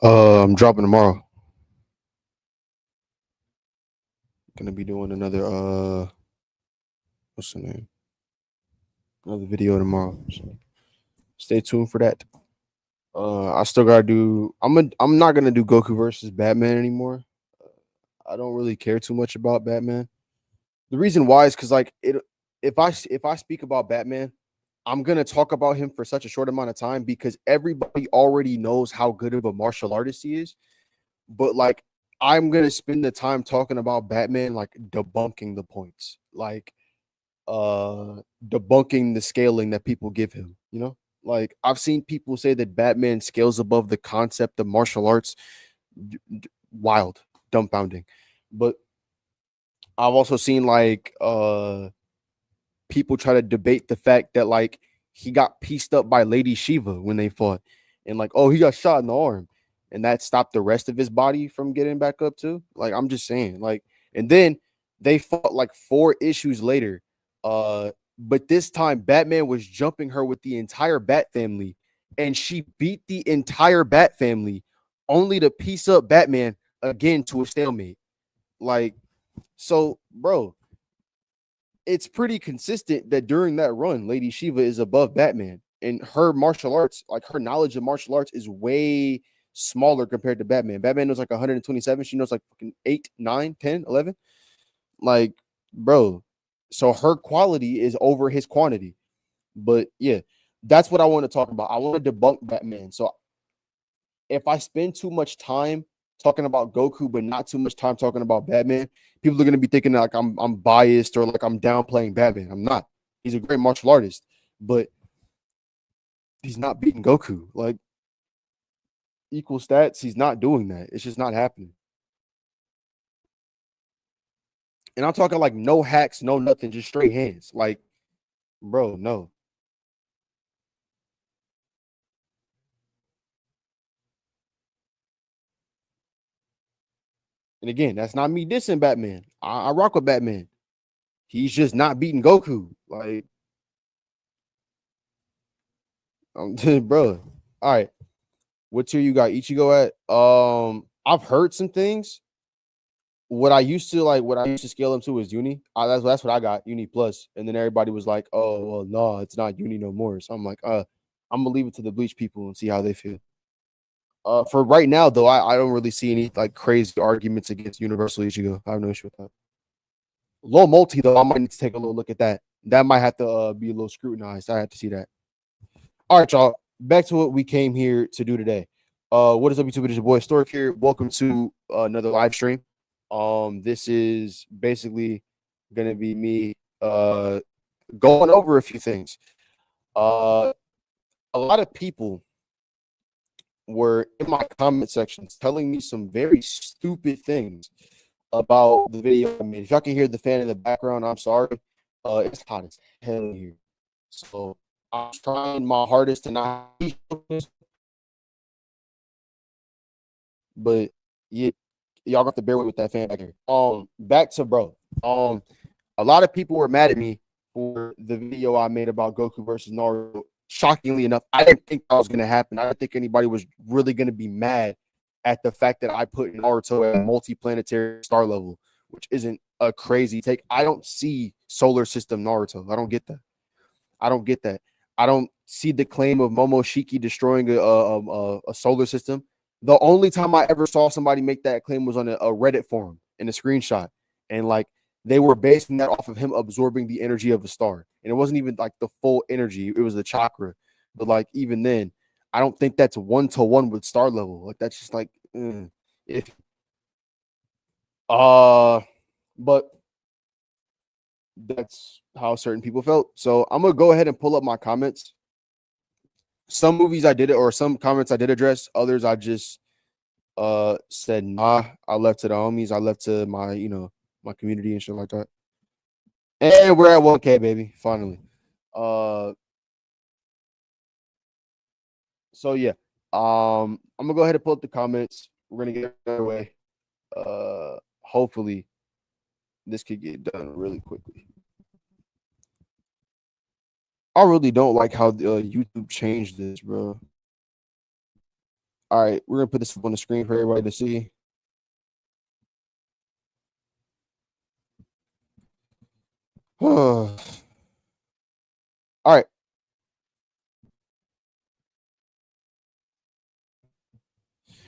I'm dropping tomorrow. Gonna be doing another what's the name? Another video tomorrow. So stay tuned for that. I still gotta do. I'm not gonna do Goku versus Batman anymore. I don't really care too much about Batman. The reason why is because like it. If I speak about Batman, I'm gonna talk about him for such a short amount of time because everybody already knows how good of a martial artist he is. But like I'm gonna spend the time talking about Batman, like debunking the points, like debunking the scaling that people give him, like I've seen people say that Batman scales above the concept of martial arts. Wild, dumbfounding. But I've also seen like people try to debate the fact that like he got pieced up by Lady Shiva when they fought, and like, oh, he got shot in the arm, and that stopped the rest of his body from getting back up too. Like, I'm just saying, like, and then they fought like 4 issues later. But this time Batman was jumping her with the entire Bat family, and she beat the entire Bat family, only to piece up Batman again to a stalemate. Like, so, bro, it's pretty consistent that during that run, Lady Shiva is above Batman. And her martial arts, like her knowledge of martial arts, is way smaller compared to Batman. Batman knows like 127. She knows like fucking 8, 9, 10, 11. Like, bro. So her quality is over his quantity. But yeah, that's what I want to talk about. I want to debunk Batman. So if I spend too much time talking about Goku, but not too much time talking about Batman, people are gonna be thinking like I'm biased or like I'm downplaying Batman. I'm not. He's a great martial artist, but he's not beating Goku. Like equal stats, he's not doing that. It's just not happening. And I'm talking like no hacks, no nothing, just straight hands. Like, bro, no. And again, that's not me dissing Batman. I rock with Batman. He's just not beating Goku. Like, bro. All right. What tier you got Ichigo at? I've heard some things. What I used to scale him to is uni. That's what I got, uni plus. And then everybody was like, "Oh, well, no, it's not uni no more." So I'm like, I'm gonna leave it to the bleach people and see how they feel. For right now though, I don't really see any like crazy arguments against Universal Ichigo. I have no issue with that. Low multi though, I might need to take a little look at that. That might have to be a little scrutinized. I have to see that. All right, y'all. Back to what we came here to do today. What is up, YouTube? It is your boy Stork here. Welcome to another live stream. This is basically gonna be me going over a few things. Uh, a lot of people were in my comment sections telling me some very stupid things about the video I made. If y'all can hear the fan in the background, I'm sorry. It's hot as hell here, so I'm trying my hardest to not. But yeah, y'all got to bear with that fan back here. Back to bro. A lot of people were mad at me for the video I made about Goku versus Naruto. Shockingly enough, I didn't think that was gonna happen. I didn't think anybody was really gonna be mad at the fact that I put Naruto at multi-planetary star level, which isn't a crazy take. I don't see solar system Naruto. I don't get that. I don't get that. I don't see the claim of Momoshiki destroying a solar system. The only time I ever saw somebody make that claim was on a Reddit forum in a screenshot, and like they were basing that off of him absorbing the energy of a star, and it wasn't even like the full energy; it was the chakra. But like even then, I don't think that's 1-to-1 with star level. Like that's just like if uh, but that's how certain people felt. So I'm gonna go ahead and pull up my comments. Some movies I did it, or some comments I did address. Others I just said nah. I left to the homies. I left to my my community and shit like that. And we're at 1K, baby. Finally. Uh, so yeah. I'm gonna go ahead and pull up the comments. We're gonna get it away. Hopefully this could get done really quickly. I really don't like how YouTube changed this, bro. All right, we're gonna put this up on the screen for everybody to see. All right.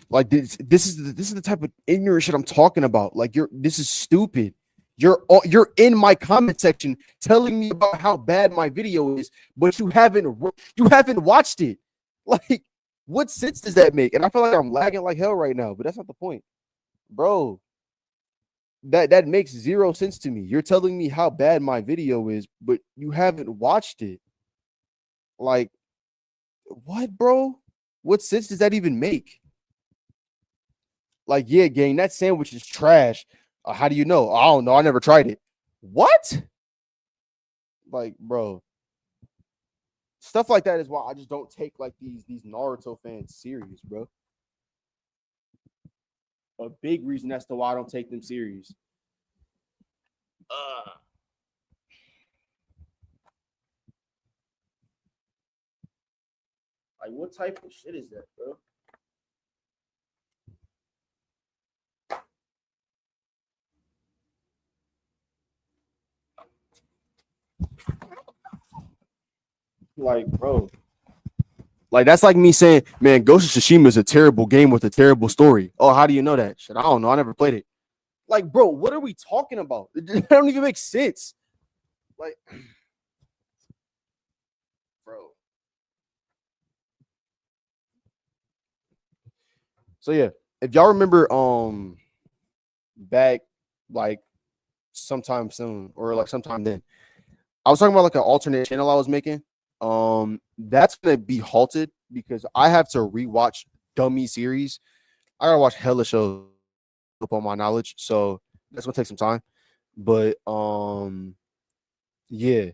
Like this is the type of ignorant shit I'm talking about. Like this is stupid. You're in my comment section telling me about how bad my video is, but you haven't watched it. Like, what sense does that make? And I feel like I'm lagging like hell right now, but that's not the point, bro. That makes zero sense to me. You're telling me how bad my video is, but you haven't watched it. Like, what, bro? What sense does that even make? Like, yeah, gang, that sandwich is trash. How do you know? I don't know. I never tried it. What? Like, bro, stuff like that is why I just don't take like these Naruto fans serious, bro. A big reason as to why I don't take them serious. Uh, like, what type of shit is that, bro? Like, bro, like that's like me saying, man, Ghost of Tsushima is a terrible game with a terrible story. Oh, how do you know that? Shit, I don't know. I never played it. Like, bro, what are we talking about? It don't even make sense. Like, bro. So yeah, if y'all remember, back like sometime soon or like sometime then, I was talking about like an alternate channel I was making. That's gonna be halted because I have to rewatch dummy series. I gotta watch hella shows up on my knowledge, so that's gonna take some time. But yeah,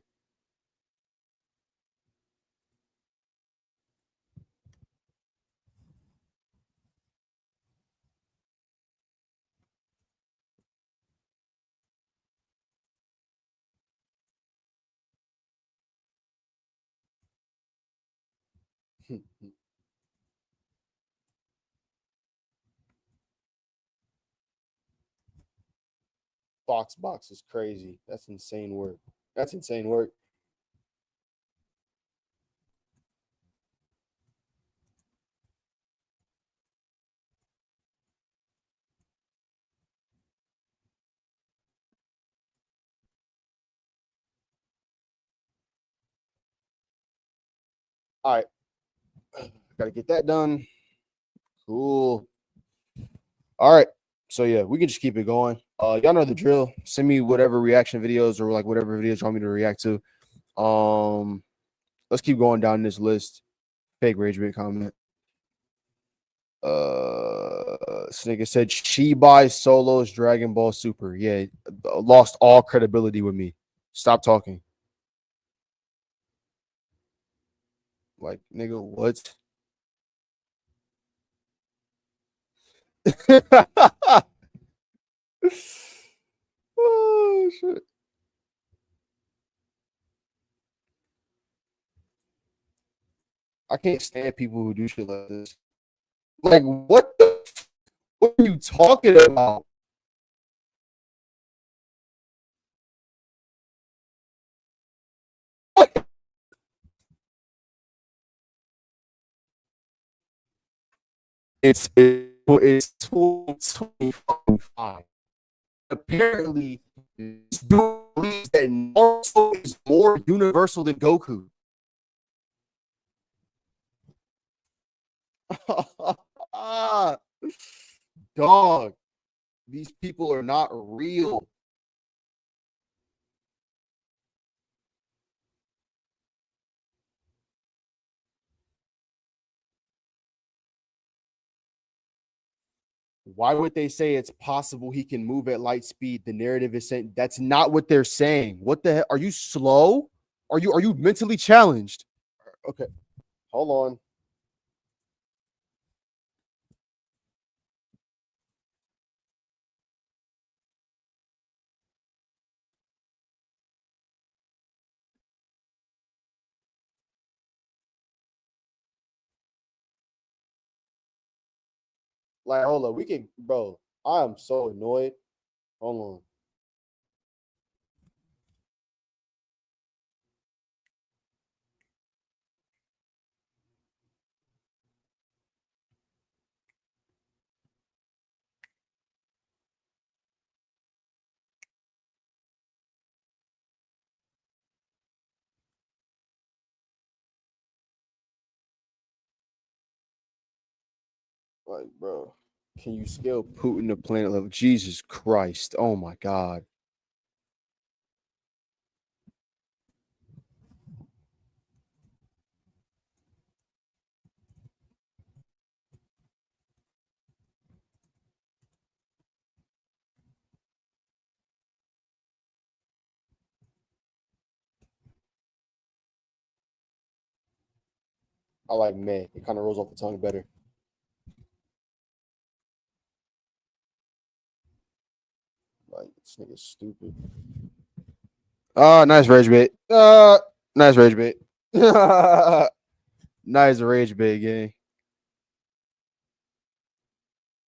box is crazy. That's insane work. That's insane work. All right, gotta get that done. Cool. All right. So yeah, we can just keep it going. Y'all know the drill. Send me whatever reaction videos or like whatever videos you want me to react to. Um, let's keep going down this list. Fake rage bait comment. This nigga said she buys solos Dragon Ball Super. Yeah, lost all credibility with me. Stop talking. Like, nigga, what? Oh shit. I can't stand people who do shit like this. Like, what are you talking about? It's 2025. Apparently, this dude believes that Naruto is more universal than Goku. Ah, dog, these people are not real. Why would they say it's possible he can move at light speed? The narrative is saying that's not what they're saying. What the heck? Are you slow? Are you mentally challenged? Okay, hold on. Like, hold on, we can, bro. I am so annoyed. Hold on. Like, bro, can you scale Putin to planet level? Jesus Christ. Oh my God. I like May. It kind of rolls off the tongue better. Like, this nigga's stupid. Nice rage bait. Nice rage bait. Nice rage bait, gang.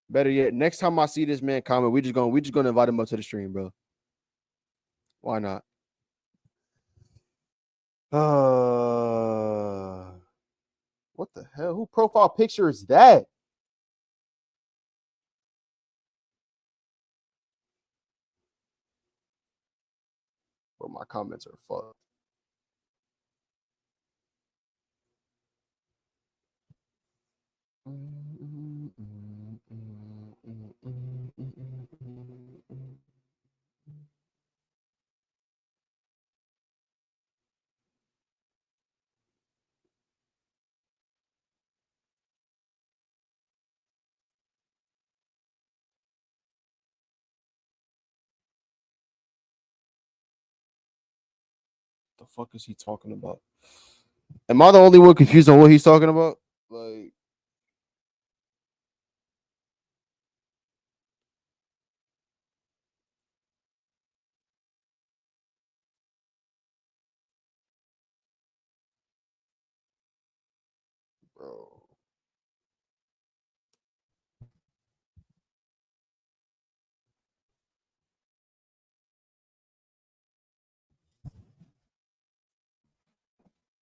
Better yet, next time I see this man comment, we just gonna invite him up to the stream, bro. Why not? What the hell? Who profile picture is that? Bro, my comments are fucked. The fuck is he talking about? Am I the only one confused on what he's talking about? Like, bro.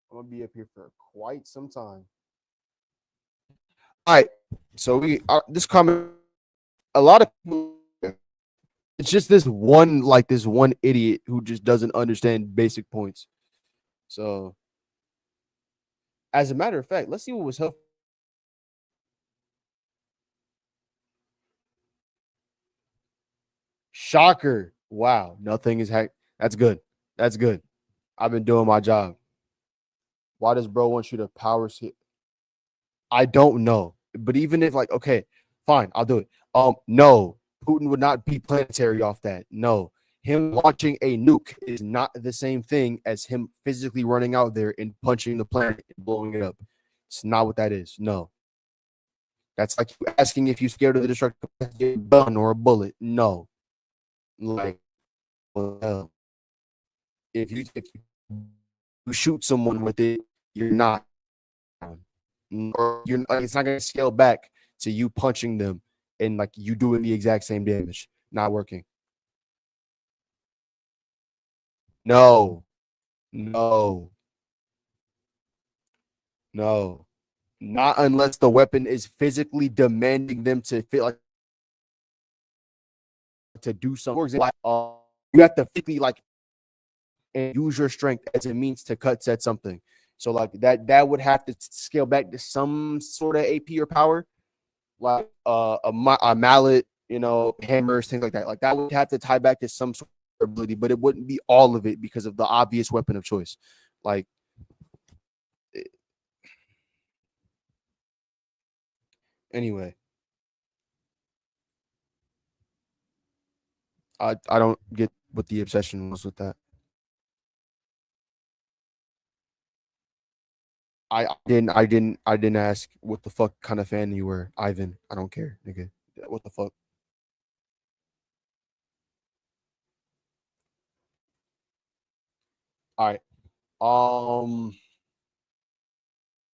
I'm gonna be up here for quite some time. All right. So this comment, a lot of people, it's just this one idiot who just doesn't understand basic points. So, as a matter of fact, let's see what was helpful. Shocker. Wow. Nothing is hacked. That's good. That's good. I've been doing my job. Why does bro want you to power hit? I don't know. But even if like, okay, fine, I'll do it. No, Putin would not be planetary off that. No. Him launching a nuke is not the same thing as him physically running out there and punching the planet and blowing it up. It's not what that is. No. That's like you asking if you're scared of the destructive gun or a bullet. No. Like, well, if you shoot someone with it, you're not, or you're like, it's not going to scale back to you punching them and like you doing the exact same damage. Not working. No, no, no, not unless the weapon is physically demanding them to feel like to do something. For example, you have to physically like and use your strength as a means to cut set something. So like that would have to scale back to some sort of AP or power, like a mallet, hammers, things like that. Like that would have to tie back to some sort of ability, but it wouldn't be all of it because of the obvious weapon of choice. Like anyway, I don't get what the obsession was with that. I didn't ask what the fuck kind of fan you were, Ivan. I don't care, nigga. What the fuck? All right.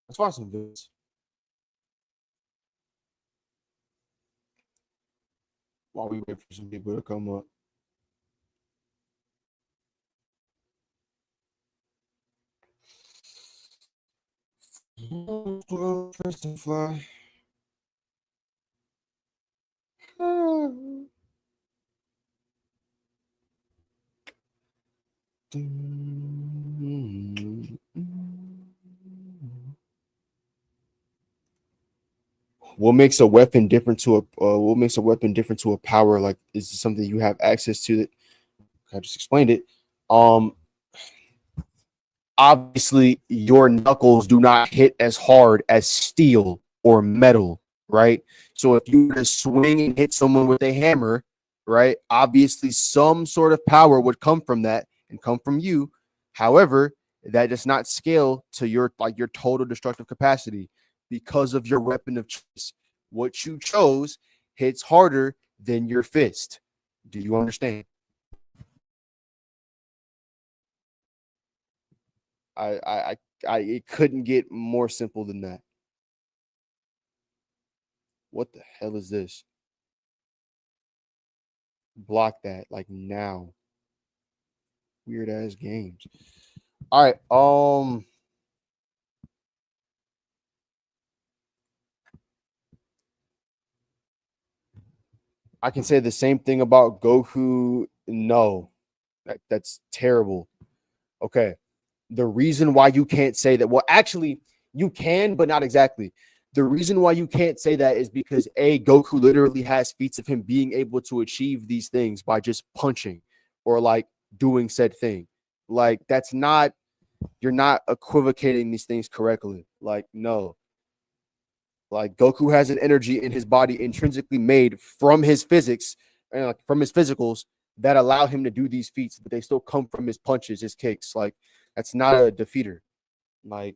Let's find some vids. while we wait for some people to come up. First to fly. What makes a weapon different to what makes a weapon different to a power? Like, is it something you have access to that I just explained it? Um, Obviously your knuckles do not hit as hard as steel or metal, right? So if you were to swing and hit someone with a hammer, right, obviously some sort of power would come from that and come from you. However, that does not scale to your total destructive capacity because of your weapon of choice. What you chose hits harder than your fist. Do you understand? I it couldn't get more simple than that. What the hell is this? Block that like now. Weird ass games. All right. I can say the same thing about Goku. No, that's terrible. Okay. The reason why you can't say that, well, actually, you can, but not exactly. The reason why you can't say that is because Goku literally has feats of him being able to achieve these things by just punching or like doing said thing. Like that's not you're not equivocating these things correctly. Like no, like Goku has an energy in his body intrinsically made from his physics and like from his physicals that allow him to do these feats, but they still come from his punches, his kicks. Like that's not a defeater. Like,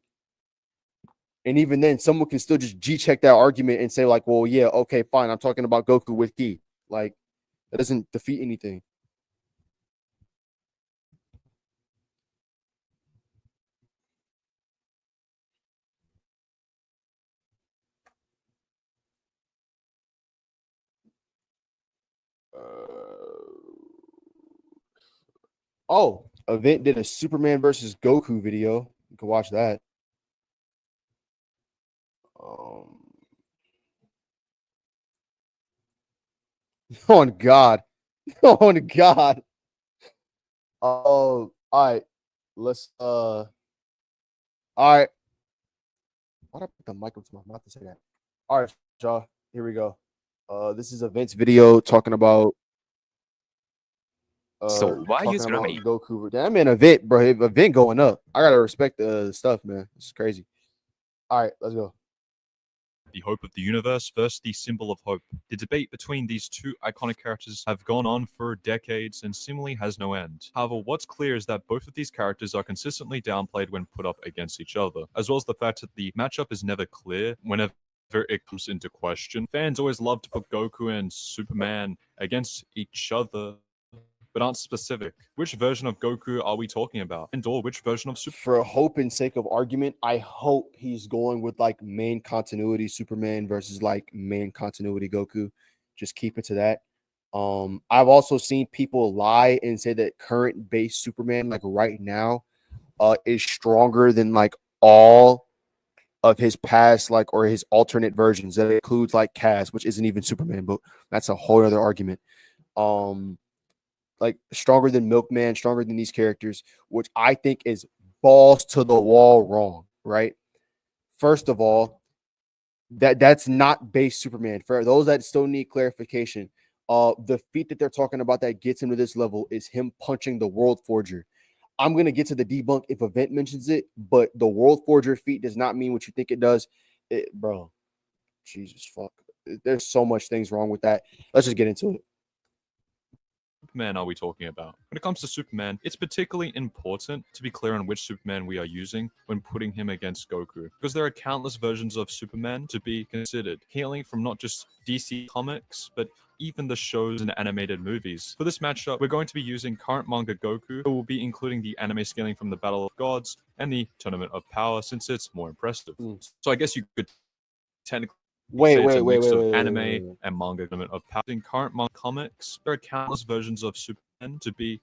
and even then, someone can still just G check that argument and say like, well, yeah, okay, fine. I'm talking about Goku with Ki. Like that doesn't defeat anything. Oh, Event did a Superman versus Goku video. You can watch that. Um, on God. On God. Oh, all right. Let's all right. Why did I put the mic up to my mouth to say that? All right, y'all. Here we go. This is Event's video So why use talking about gravity? Goku. Damn man, Event, bro. Event going up. I gotta respect the stuff, man. This is crazy. All right, let's go. The hope of the universe versus the symbol of hope. The debate between these two iconic characters have gone on for decades and seemingly has no end. However, what's clear is that both of these characters are consistently downplayed when put up against each other, as well as the fact that the matchup is never clear whenever it comes into question. Fans always love to put Goku and Superman against each other, but aren't specific. Which version of Goku are we talking about? And or which version of Superman? For hope and sake of argument, I hope he's going with like main continuity Superman versus like main continuity Goku. Just keep it to that. I've also seen people lie and say that current base Superman, like right now, is stronger than like all of his past, like or his alternate versions. That includes like Cass, which isn't even Superman, but that's a whole other argument. Um, like stronger than Milkman, stronger than these characters, which I think is balls to the wall wrong, right? First of all, that's not base Superman. For those that still need clarification, the feat that they're talking about that gets him to this level is him punching the World Forger. I'm gonna get to the debunk if Event mentions it, but the World Forger feat does not mean what you think it does. Bro, Jesus fuck. There's so much things wrong with that. Let's just get into it. Superman are we talking about? When it comes to Superman, it's particularly important to be clear on which Superman we are using when putting him against Goku, because there are countless versions of Superman to be considered, hailing from not just DC Comics, but even the shows and animated movies. For this matchup, we're going to be using current manga Goku, but we'll be including the anime scaling from the Battle of Gods and the Tournament of Power since it's more impressive. Mm. So I guess you could technically Wait, Say it's wait, a wait, mix wait, of wait, wait, anime wait, wait. and manga element of power. In current manga comics, there are countless versions of Superman to be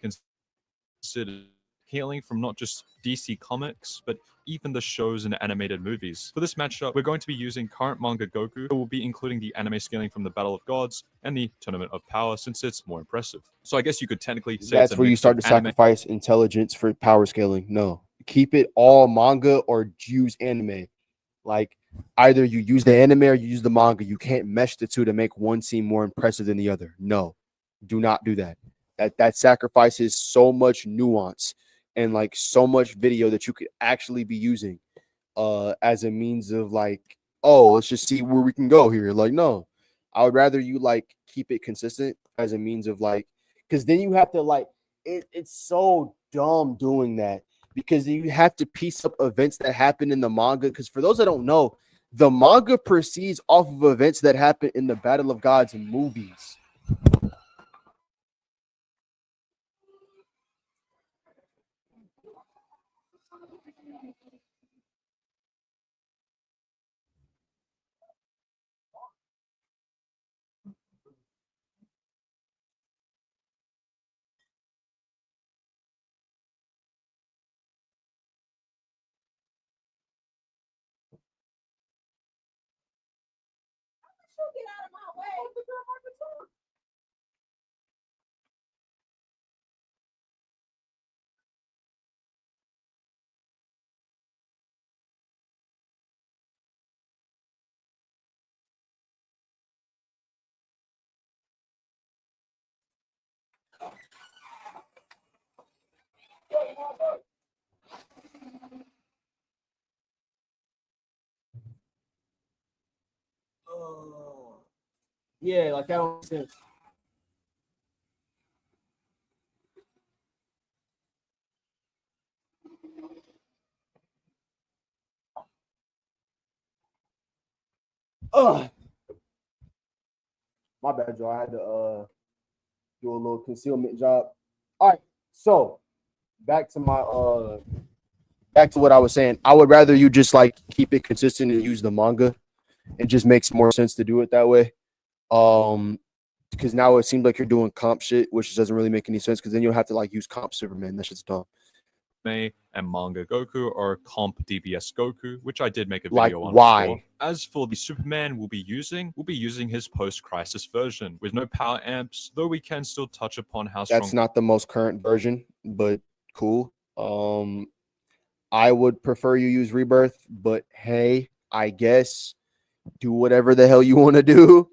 considered healing from not just DC Comics, but even the shows and animated movies. For this matchup, we're going to be using current manga Goku, but we'll be including the anime scaling from the Battle of Gods and the Tournament of Power since it's more impressive. So I guess you could technically say it's a That's where you mix of start to anime. sacrifice intelligence for power scaling. No, keep it all manga or use anime. Like either you use the anime or you use the manga. You can't mesh the two to make one seem more impressive than the other. No, do not do that. That sacrifices so much nuance and like so much video that you could actually be using as a means of like, oh, let's just see where we can go here. Like, no, I would rather you like keep it consistent as a means of like, because then you have to like, it's so dumb doing that because you have to piece up events that happen in the manga. Because for those that don't know, the manga proceeds off of events that happen in the Battle of Gods movies. Yeah, like that don't make sense. Ugh. My bad, Joe. I had to do a little concealment job. All right, so back to my back to what I was saying. I would rather you just like keep it consistent and use the manga. It just makes more sense to do it that way. Because now it seems like you're doing comp shit, which doesn't really make any sense. Because then you'll have to like use comp Superman. That shit's dumb. Anime and manga Goku or comp DBS Goku, which I did make a Like video on why? before. As for the Superman we'll be using his post-crisis version with no power amps, though we can still touch upon how strong. That's not the most current version, but cool. I would prefer you use Rebirth, but hey, I guess do whatever the hell you want to do.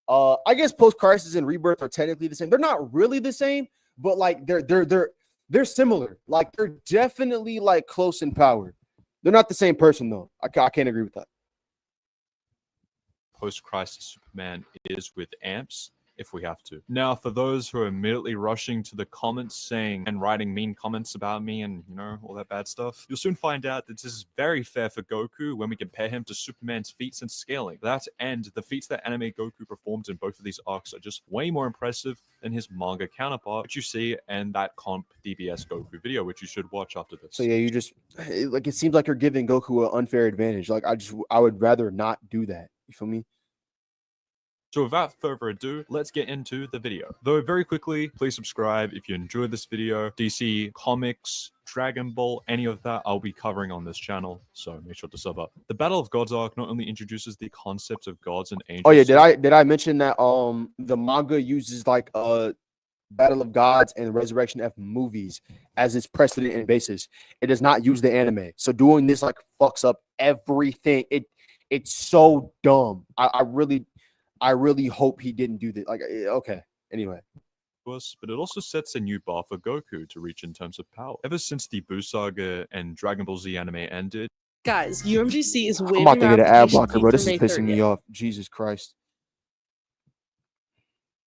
I guess Post Crisis and Rebirth are technically the same. They're not really the same, but like they're similar. Like they're definitely like close in power. They're not the same person though. I can't agree with that. Post-crisis Superman is with amps if we have to. Now, for those who are immediately rushing to the comments saying and writing mean comments about me and, you know, all that bad stuff, you'll soon find out that this is very fair for Goku when we compare him to Superman's feats and scaling. That and the feats that anime Goku performed in both of these arcs are just way more impressive than his manga counterpart, which you see in that comp DBS Goku video, which you should watch after this. So yeah, you just like it seems like you're giving Goku an unfair advantage. Like I would rather not do that. You feel me? So without further ado, let's get into the video. Though very quickly, please subscribe if you enjoyed this video. DC Comics, Dragon Ball, any of that I'll be covering on this channel, so make sure to sub up. The Battle of Gods arc not only introduces the concepts of gods and angels. Oh yeah, did I mention that the manga uses like Battle of Gods and Resurrection F movies as its precedent and basis. It does not use the anime. So doing this like fucks up everything. It's so dumb. I really hope he didn't do that. Like, okay. Anyway, but it also sets a new bar for Goku to reach in terms of power. Ever since the Buu Saga and Dragon Ball Z anime ended, Guys, UMGC is I'm waiving about to their get an ad application blocker, fee bro. through This is May pissing me 30th. off. Jesus Christ.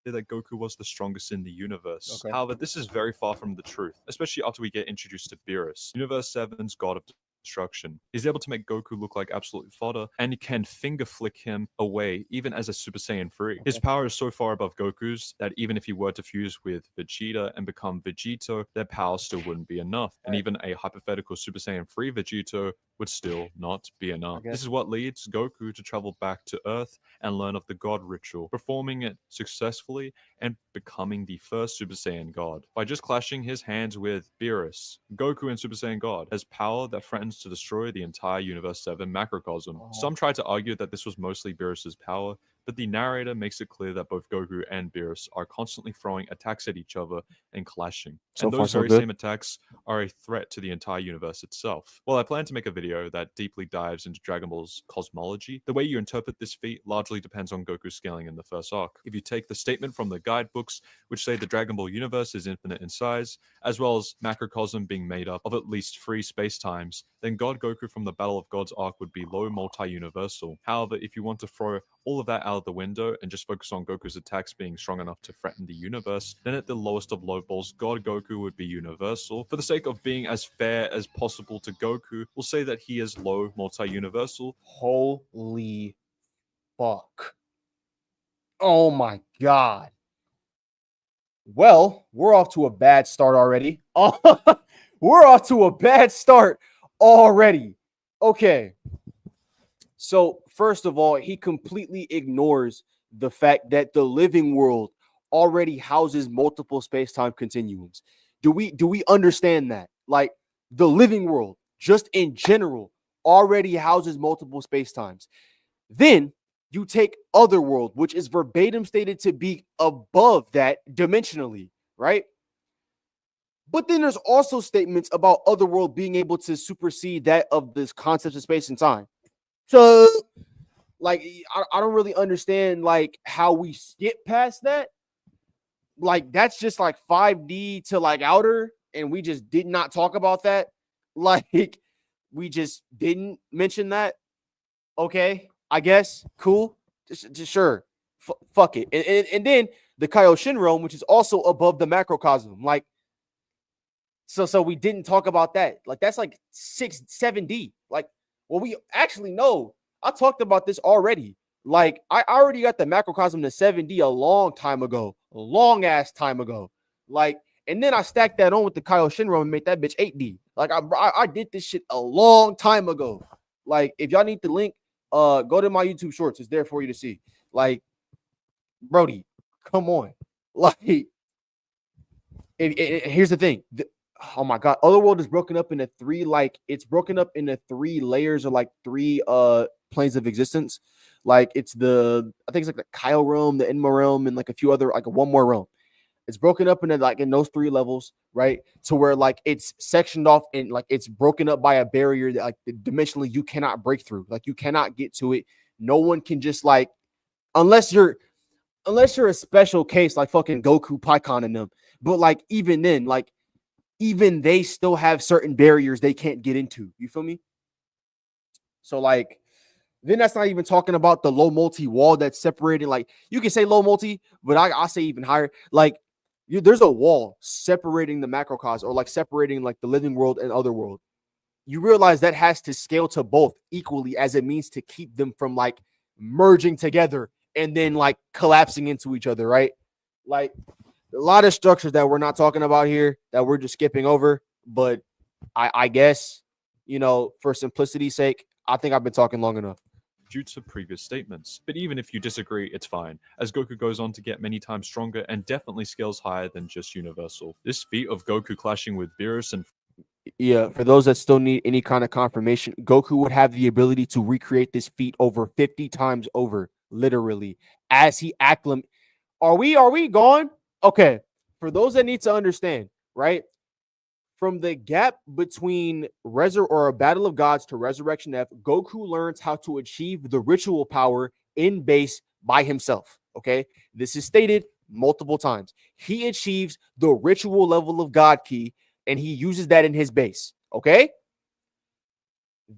that Goku was the strongest in the universe. Okay. However, this is very far from the truth, especially after we get introduced to Beerus, Universe 7's god of destruction. He's able to make Goku look like absolute fodder, and he can finger flick him away even as a Super Saiyan 3. His power is so far above Goku's that even if he were to fuse with Vegeta and become Vegito, their power still wouldn't be enough. And even a hypothetical Super Saiyan 3 Vegito would still not be enough. This is what leads Goku to travel back to Earth and learn of the God ritual, performing it successfully and becoming the first Super Saiyan God. By just clashing his hands with Beerus, Goku in Super Saiyan God has power that threatens to destroy the entire Universe 7 macrocosm. Some try to argue that this was mostly Beerus's power, but the narrator makes it clear that both Goku and Beerus are constantly throwing attacks at each other and clashing. And those very same attacks are a threat to the entire universe itself. Well, I plan to make a video that deeply dives into Dragon Ball's cosmology. The way you interpret this feat largely depends on Goku's scaling in the first arc. If you take the statement from the guidebooks, which say the Dragon Ball universe is infinite in size, as well as macrocosm being made up of at least 3 spacetimes, then God Goku from the Battle of Gods arc would be low multi-universal. However, if you want to throw all of that out of the window and just focus on Goku's attacks being strong enough to threaten the universe, then at the lowest of low balls, God Goku would be universal. For the sake of being as fair as possible to Goku, we'll say that he is low multi-universal. Holy fuck. Oh my god. Well, we're off to a bad start already. We're off to a bad start already. Okay. So, first of all, he completely ignores the fact that the living world already houses multiple space-time continuums. Do we understand that? Like, the living world, just in general, already houses multiple space-times. Then you take Otherworld, which is verbatim stated to be above that dimensionally, right? But then there's also statements about Otherworld being able to supersede that of this concept of space and time. So, like, I don't really understand, like, how we skip past that. Like, that's just like 5D to like outer, and we just did not talk about that. Like, we just didn't mention that. Okay, I guess. Cool. Just sure. Fuck it. And then the Kaioshin realm, which is also above the macrocosm. Like, so we didn't talk about that. Like, that's like 7D. Like, well, we actually know. I talked about this already. Like, I already got the macrocosm to 7D a long time ago. A long ass time ago. Like, and then I stacked that on with the Kaioshin realm and made that bitch 8D. Like, I did this shit a long time ago. Like, if y'all need the link, go to my YouTube shorts. It's there for you to see. Like, Brody, come on. Like, here's the thing. Oh my god, Otherworld is broken up into 3, like, it's broken up into 3 layers or like 3 planes of existence. Like, it's I think it's like the Kyle realm, the Enma realm, and like a few other, like one more realm. It's broken up into like in those 3 levels, right? To where like it's sectioned off and like it's broken up by a barrier that like dimensionally you cannot break through. Like, you cannot get to it. No one can just like, unless you're a special case like fucking Goku, Pycon, and them. But like, even then, like, even they still have certain barriers they can't get into. You feel me? So like, then that's not even talking about the low multi wall that's separating. Like, you can say low multi, but I say even higher. Like, there's a wall separating the macrocosm, or like separating like the living world and Otherworld. You realize that has to scale to both equally, as it means to keep them from like merging together and then like collapsing into each other, right? Like, a lot of structures that we're not talking about here that we're just skipping over. But I guess, for simplicity's sake, I think I've been talking long enough. Due to previous statements. But even if you disagree, it's fine, as Goku goes on to get many times stronger and definitely scales higher than just universal. This feat of Goku clashing with Beerus and for those that still need any kind of confirmation, Goku would have the ability to recreate this feat over 50 times over, literally, as he acclimates. Are we gone? Okay, for those that need to understand, right? From the gap between a Battle of Gods to Resurrection F, Goku learns how to achieve the ritual power in base by himself. Okay, this is stated multiple times. He achieves the ritual level of God Ki, and he uses that in his base. Okay,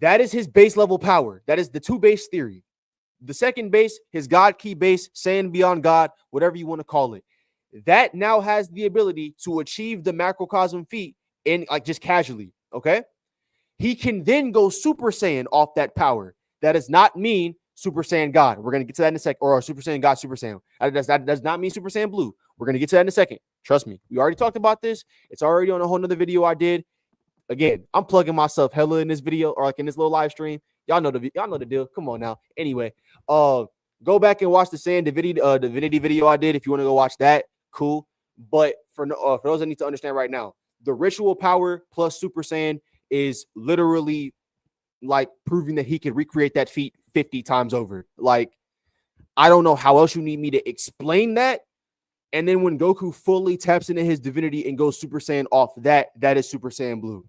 that is his base level power. That is the 2 base theory. The second base, his God Ki base, Saiyan Beyond God, whatever you want to call it. That now has the ability to achieve the macrocosm feat in like just casually. Okay, he can then go Super Saiyan off that power. That does not mean Super Saiyan God. We're going to get to that in a second. Or Super Saiyan God, Super Saiyan. That does not mean Super Saiyan Blue. We're going to get to that in a second. Trust me. We already talked about this. It's already on a whole nother video I did. Again, I'm plugging myself hella in this video or like in this little live stream. Y'all know the deal. Come on now. Anyway, go back and watch the Saiyan Divinity video I did if you want to go watch that. Cool. But for those that need to understand right now, the ritual power plus Super Saiyan is literally like proving that he can recreate that feat 50 times over. Like, I don't know how else you need me to explain that. And then when Goku fully taps into his divinity and goes Super Saiyan off that is Super Saiyan Blue.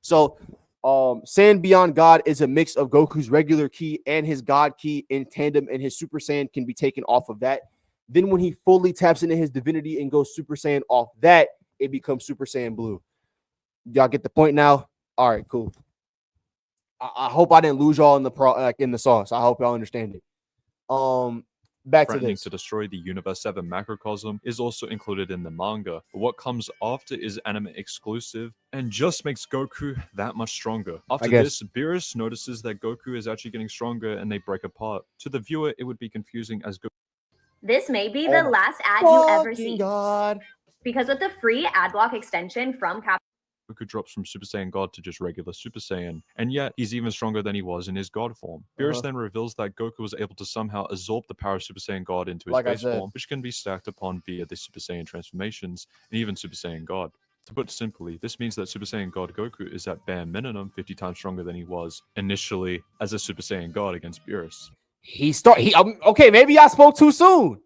So Saiyan Beyond God is a mix of Goku's regular ki and his God ki in tandem, and his Super Saiyan can be taken off of that. Then when he fully taps into his divinity and goes Super Saiyan off that, it becomes Super Saiyan Blue. Y'all get the point now? All right, cool. I hope I didn't lose y'all in the sauce. I hope y'all understand it. Back to threatening this. to destroy the Universe 7 macrocosm is also included in the manga, but what comes after is anime exclusive and just makes Goku that much stronger. After this, Beerus notices that Goku is actually getting stronger and they break apart. To the viewer, it would be confusing as Goku. This may be the last ad you ever see. God. Because with the free ad block extension from Goku drops from Super Saiyan God to just regular Super Saiyan, and yet he's even stronger than he was in his God form. Beerus then reveals that Goku was able to somehow absorb the power of Super Saiyan God into his base form, which can be stacked upon via the Super Saiyan transformations and even Super Saiyan God. To put it simply, this means that Super Saiyan God Goku is at bare minimum 50 times stronger than he was initially as a Super Saiyan God against Beerus. Okay, maybe I spoke too soon.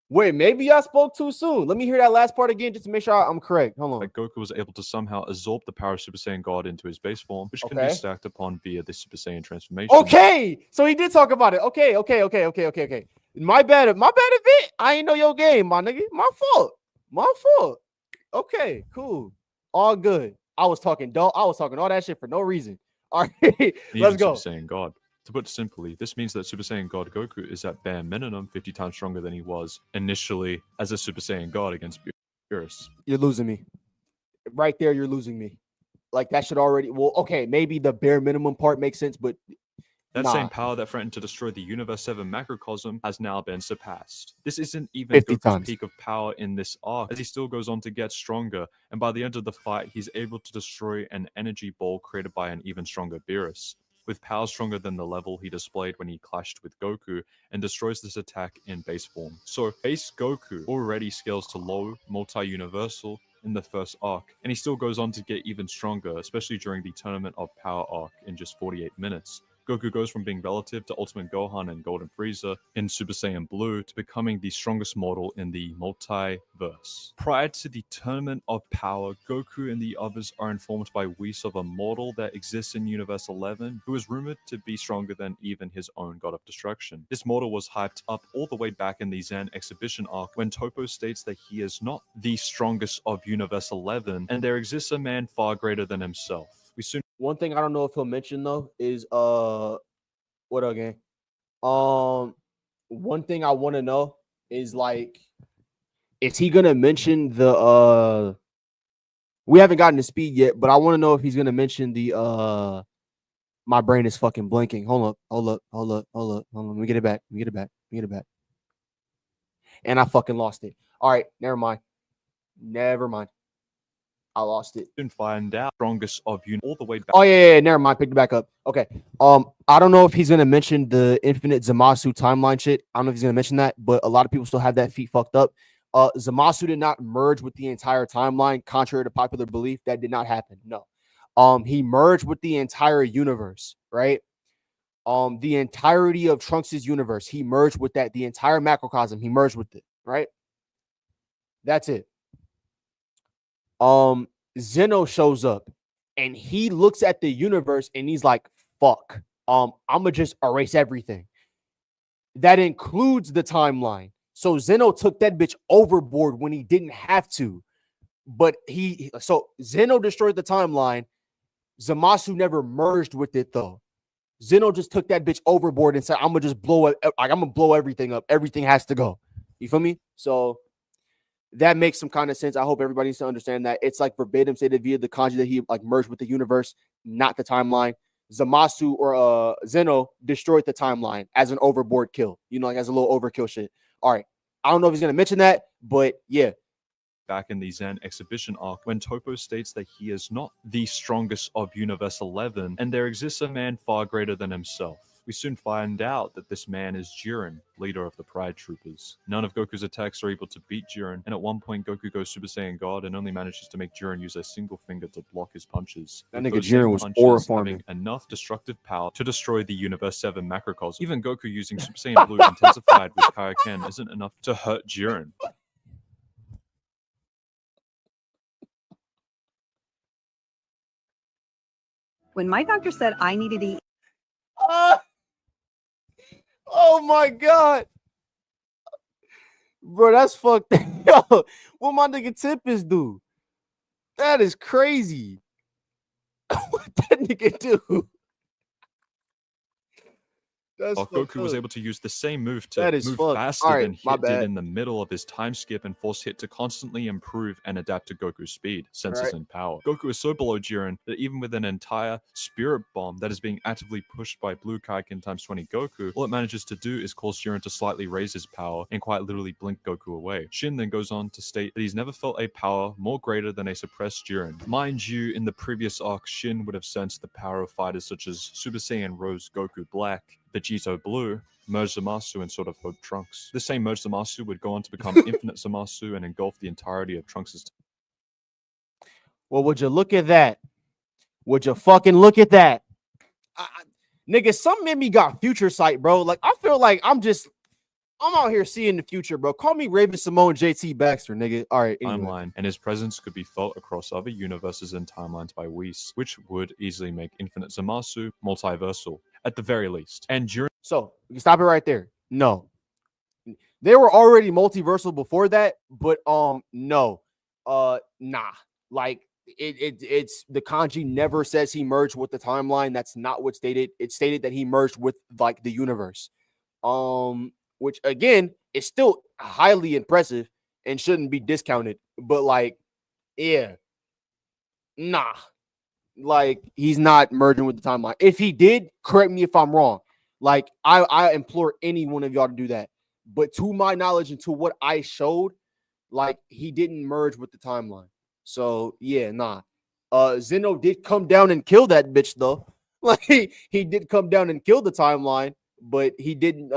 Wait, maybe I spoke too soon. Let me hear that last part again just to make sure I'm correct. Hold on. That Goku was able to somehow absorb the power of Super Saiyan God into his base form, which can be stacked upon via the Super Saiyan transformation. Okay, so he did talk about it. Okay. My bad event. I ain't know your game, my nigga. My fault. Okay, cool. All good. I was talking all that shit for no reason. All right, let's go. Super Saiyan God. To put it simply, this means that Super Saiyan God Goku is at bare minimum 50 times stronger than he was initially as a Super Saiyan God against Beerus. You're losing me. Right there, you're losing me. Like, that should already... Well, okay, maybe the bare minimum part makes sense, but... That same power that threatened to destroy the Universe 7 macrocosm has now been surpassed. This isn't even Goku's peak of power in this arc, as he still goes on to get stronger, and by the end of the fight, he's able to destroy an energy ball created by an even stronger Beerus, with power stronger than the level he displayed when he clashed with Goku, and destroys this attack in base form. So base Goku already scales to low, multi-universal in the first arc, and he still goes on to get even stronger, especially during the Tournament of Power arc in just 48 minutes. Goku goes from being relative to Ultimate Gohan and Golden Frieza in Super Saiyan Blue to becoming the strongest mortal in the multiverse. Prior to the Tournament of Power, Goku and the others are informed by Whis of a mortal that exists in Universe 11 who is rumored to be stronger than even his own God of Destruction. This mortal was hyped up all the way back in the Zan exhibition arc when Toppo states that he is not the strongest of Universe 11 and there exists a man far greater than himself. One thing I don't know if he'll mention though is what again? One thing I want to know is like, is he gonna mention the we haven't gotten to speed yet, but I want to know if he's gonna mention the my brain is fucking blinking. Hold up. Let me get it back. And I fucking lost it. All right, never mind. I lost it. Didn't find out strongest of you all the way back. Oh yeah, never mind. Picked it back up. Okay. I don't know if he's gonna mention the infinite Zamasu timeline shit. I don't know if he's gonna mention that, but a lot of people still have that feat fucked up. Zamasu did not merge with the entire timeline, contrary to popular belief. That did not happen. No. He merged with the entire universe, right? The entirety of Trunks' universe, he merged with that. The entire macrocosm, he merged with it, right? That's it. Zeno shows up and he looks at the universe and he's like, fuck, I'm gonna just erase everything. That includes the timeline. So Zeno took that bitch overboard when he didn't have to. But so Zeno destroyed the timeline. Zamasu never merged with it though. Zeno just took that bitch overboard and said, I'm gonna just blow it. I'm gonna blow everything up. Everything has to go. You feel me? So that makes some kind of sense. I hope everybody needs to understand that. It's like verbatim stated via the kanji that he like merged with the universe. not the timeline. Zamasu or Zeno destroyed the timeline as an overboard kill, like as a little overkill shit. All right. I don't know if he's going to mention that, but yeah. Back in the Zen exhibition arc, when Toppo states that he is not the strongest of Universe 11, and there exists a man far greater than himself. We soon find out that this man is Jiren, leader of the Pride Troopers. None of Goku's attacks are able to beat Jiren, and at one point Goku goes Super Saiyan God and only manages to make Jiren use a single finger to block his punches. That With nigga those same Jiren was punches aura farming. having enough destructive power to destroy the Universe 7 macrocosm. Even Goku using Super Saiyan Blue intensified with Kaioken isn't enough to hurt Jiren. When my doctor said I needed to eat. Oh my God. Bro, that's fucked. Yo, what my nigga Tempest do? That is crazy. What that nigga do? That's While Goku was able to use the same move to That is move fucked. faster Alright, than my Hit did bad. in the middle of his time skip, and force Hit to constantly improve and adapt to Goku's speed, senses, Alright. and power. Goku is so below Jiren that even with an entire Spirit Bomb that is being actively pushed by Blue Kaioken times 20 Goku, all it manages to do is cause Jiren to slightly raise his power and quite literally blink Goku away. Shin then goes on to state that he's never felt a power more greater than a suppressed Jiren. Mind you, in the previous arc, Shin would have sensed the power of fighters such as Super Saiyan Rose Goku Black, Vegito Blue, Merge Zamasu, and Sword of Hope Trunks. This same Merge Zamasu would go on to become Infinite Zamasu and engulf the entirety of Trunks' Well, would you look at that? Would you fucking look at that? Nigga, some in me got future sight, bro. Like, I feel like I'm out here seeing the future, bro. Call me Raven Simone JT Baxter, nigga. All right, anyway. timeline, and his presence could be felt across other universes and timelines by Whis, which would easily make Infinite Zamasu multiversal, at the very least. And during So, we can stop it right there. No. They were already multiversal before that, but no. Nah. Like, it's the kanji never says he merged with the timeline. That's not what's stated. It stated that he merged with like the universe. Which again is still highly impressive and shouldn't be discounted. But like, yeah, nah. Like, he's not merging with the timeline. If he did, correct me if I'm wrong. Like, I implore any one of y'all to do that. But to my knowledge and to what I showed, like, he didn't merge with the timeline. So yeah, nah. Zeno did come down and kill that bitch though. Like, he did come down and kill the timeline, but he didn't.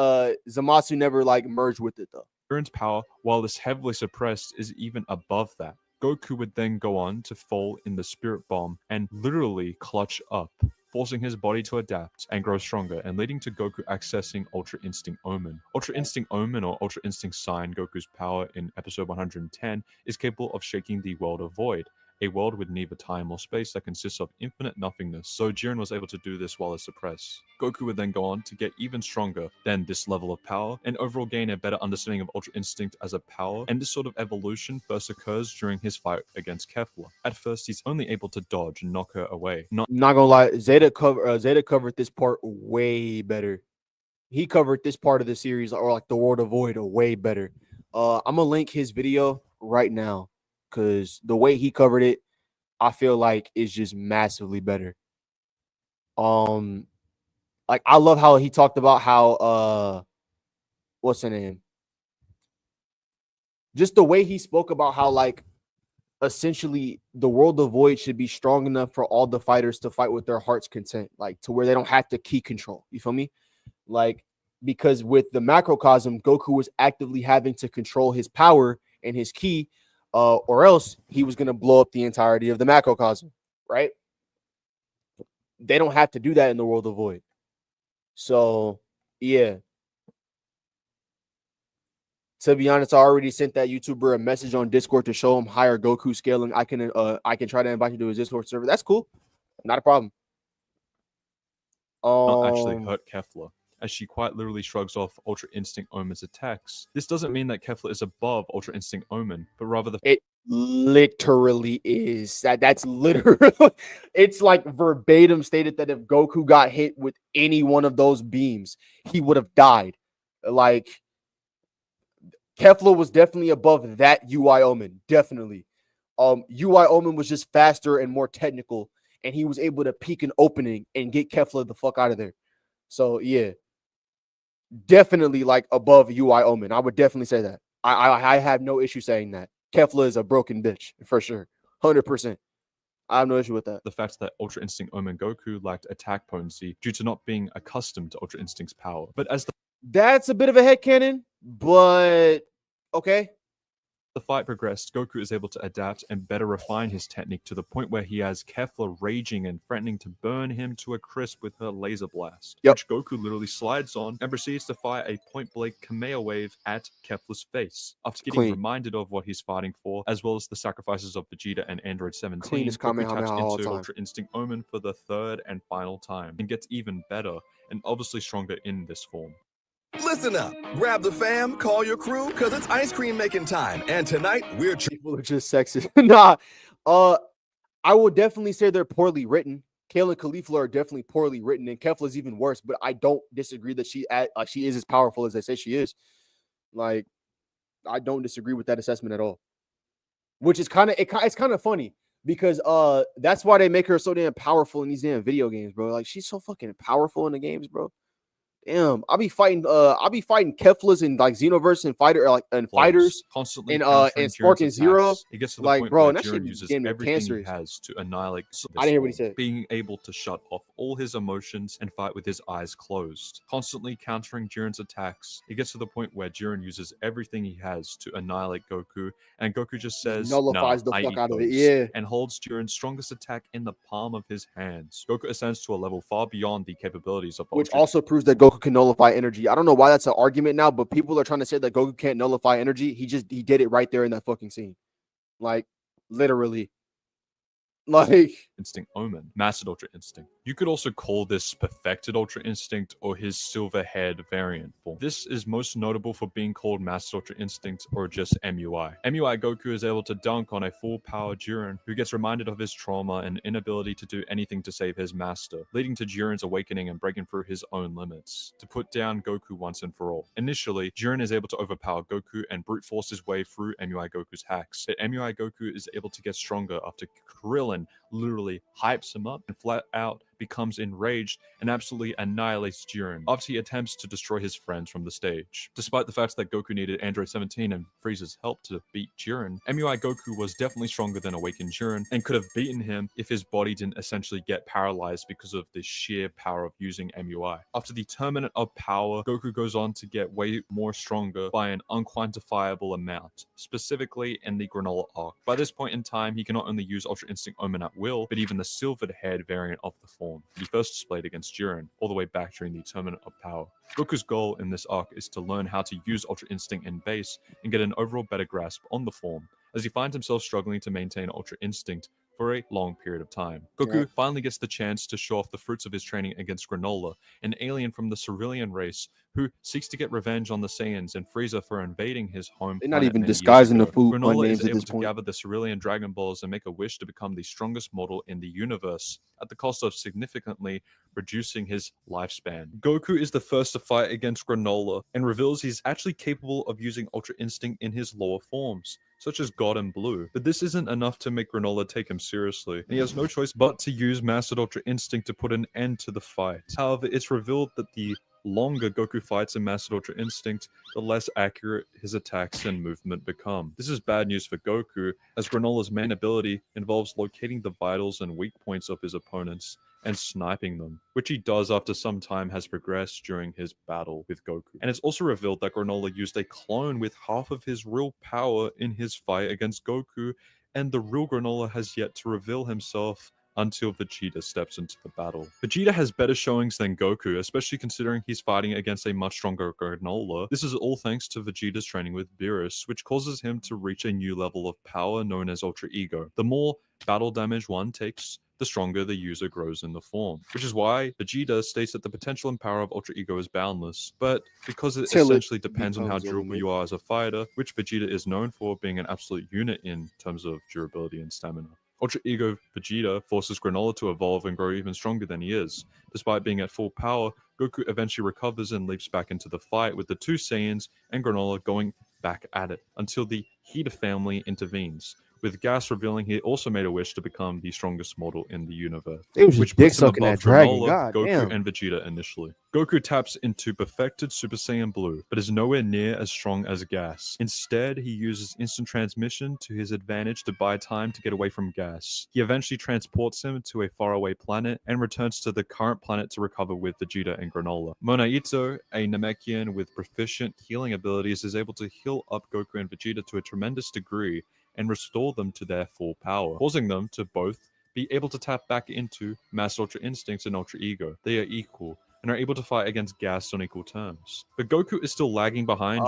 Zamasu never like merged with it though. Jiren's power, while this heavily suppressed, is even above that. Goku would then go on to fall in the Spirit Bomb and literally clutch up, forcing his body to adapt and grow stronger, and leading to Goku accessing Ultra Instinct Omen. Ultra Instinct Omen, or Ultra Instinct Sign, Goku's power in episode 110, is capable of shaking the world of Void, a world with neither time or space that consists of infinite nothingness. So Jiren was able to do this while it's suppressed. Goku would then go on to get even stronger than this level of power, and overall gain a better understanding of Ultra Instinct as a power, and this sort of evolution first occurs during his fight against Kefla. At first, he's only able to dodge and knock her away. Not gonna lie, Zeta covered this part way better. He covered this part of the series, or like the World of Void, way better. I'm gonna link his video right now because the way he covered it, I feel like is just massively better. Like, I love how he talked about how what's the name? Just the way he spoke about how, like, essentially the World of Void should be strong enough for all the fighters to fight with their heart's content, like to where they don't have to key control. You feel me? Like, because with the macrocosm, Goku was actively having to control his power and his ki, or else he was gonna blow up the entirety of the macrocosm, right? They don't have to do that in the World of Void. So yeah. To be honest, I already sent that YouTuber a message on Discord to show him higher Goku scaling. I can try to invite you to his Discord server. That's cool. Not a problem. Not actually hurt Kefla, as she quite literally shrugs off Ultra Instinct Omen's attacks. This doesn't mean that Kefla is above Ultra Instinct Omen, but rather it literally is. That's literally it's like verbatim stated that if Goku got hit with any one of those beams, he would have died. Like, Kefla was definitely above that UI Omen. Definitely. UI Omen was just faster and more technical and he was able to peek an opening and get Kefla the fuck out of there. So yeah, definitely like above UI Omen. I would definitely say that. I have no issue saying that. Kefla is a broken bitch for sure, 100%. I have no issue with that. The fact that Ultra Instinct Omen Goku lacked attack potency due to not being accustomed to Ultra Instinct's power. But as That's a bit of a headcanon, but okay. the fight progressed, Goku is able to adapt and better refine his technique to the point where he has Kefla raging and threatening to burn him to a crisp with her laser blast, which Goku literally slides on and proceeds to fire a point-blank Kamehameha wave at Kefla's face. After getting reminded of what he's fighting for, as well as the sacrifices of Vegeta and Android 17, Goku taps into Ultra Instinct Omen for the third and final time, and gets even better, and obviously stronger in this form. Listen up, grab the fam, call your crew, cause it's ice cream making time. And tonight we're people are just sexist. Nah, I will definitely say they're poorly written. Kale and Caulifla are definitely poorly written, and Kefla's even worse. But I don't disagree that she is as powerful as they say she is. Like, I don't disagree with that assessment at all. Which is it's kind of funny because that's why they make her so damn powerful in these damn video games, bro. Like, she's so fucking powerful in the games, bro. Damn, I'll be fighting Keflas in like Xenoverse and fighters constantly and Spark and Zero. It gets to the like, point bro, where and that shit uses everything he has to annihilate. I didn't hear what he said. Being able to shut off all his emotions and fight with his eyes closed, constantly countering Jiren's attacks. It gets to the point where Jiren uses everything he has to annihilate Goku, and Goku just says, nullifies the fuck out of it, yeah, and holds Jiren's strongest attack in the palm of his hands. Goku ascends to a level far beyond the capabilities of which also proves that Goku can nullify energy. I don't know why that's an argument now, but people are trying to say that Goku can't nullify energy. He did it right there in that fucking scene. Like, literally. Like Instinct Omen, Mastered Ultra Instinct. You could also call this Perfected Ultra Instinct or his Silver Head variant form. This is most notable for being called Mastered Ultra Instinct or just MUI. MUI Goku is able to dunk on a full power Jiren who gets reminded of his trauma and inability to do anything to save his master, leading to Jiren's awakening and breaking through his own limits to put down Goku once and for all. Initially, Jiren is able to overpower Goku and brute force his way through MUI Goku's hacks, but MUI Goku is able to get stronger after Krillin literally hypes him up and flat out becomes enraged and absolutely annihilates Jiren after he attempts to destroy his friends from the stage. Despite the fact that Goku needed Android 17 and Frieza's help to beat Jiren, MUI Goku was definitely stronger than Awakened Jiren and could have beaten him if his body didn't essentially get paralyzed because of the sheer power of using MUI. After the Terminate of Power, Goku goes on to get way more stronger by an unquantifiable amount, specifically in the Granola arc. By this point in time, he can not only use Ultra Instinct Omen at will, but even the Silvered Head variant of the form he first displayed against Jiren, all the way back during the Terminate of Power. Goku's goal in this arc is to learn how to use Ultra Instinct in base and get an overall better grasp on the form, as he finds himself struggling to maintain Ultra Instinct for a long period of time. Goku finally gets the chance to show off the fruits of his training against Granola, an alien from the Cerulean race who seeks to get revenge on the Saiyans and Frieza for invading his home. They're not even disguising the food Granola names is at able this to point. gather the Cerulean Dragon Balls and make a wish to become the strongest mortal in the universe, at the cost of significantly reducing his lifespan. Goku is the first to fight against Granola and reveals he's actually capable of using Ultra Instinct in his lower forms, such as God and Blue. But this isn't enough to make Granola take him seriously, and he has no choice but to use Mastered Ultra Instinct to put an end to the fight. However, it's revealed that the longer Goku fights in Mastered Ultra Instinct, the less accurate his attacks and movement become. This is bad news for Goku, as Granola's main ability involves locating the vitals and weak points of his opponents and sniping them, which he does after some time has progressed during his battle with Goku. And it's also revealed that Granola used a clone with half of his real power in his fight against Goku, and the real Granola has yet to reveal himself until Vegeta steps into the battle. Vegeta has better showings than Goku, especially considering he's fighting against a much stronger Granola. This is all thanks to Vegeta's training with Beerus, which causes him to reach a new level of power known as Ultra Ego. The more battle damage one takes, the stronger the user grows in the form, which is why Vegeta states that the potential and power of Ultra Ego is boundless, but because it essentially depends on how durable you are as a fighter, which Vegeta is known for being an absolute unit in terms of durability and stamina. Ultra Ego Vegeta forces Granola to evolve and grow even stronger than he is. Despite being at full power, Goku eventually recovers and leaps back into the fight with the two Saiyans and Granola going back at it until the Hida family intervenes, with Gas revealing he also made a wish to become the strongest mortal in the universe, It was just which dick puts him sucking above that dragon. Granola, God Goku, damn. and Vegeta initially. Goku taps into perfected Super Saiyan Blue, but is nowhere near as strong as Gas. Instead, he uses instant transmission to his advantage to buy time to get away from Gas. He eventually transports him to a faraway planet and returns to the current planet to recover with Vegeta and Granola. Monaito, a Namekian with proficient healing abilities, is able to heal up Goku and Vegeta to a tremendous degree and restore them to their full power, causing them to both be able to tap back into Master Ultra Instincts and Ultra Ego. They are equal and are able to fight against Gas on equal terms. But Goku is still lagging behind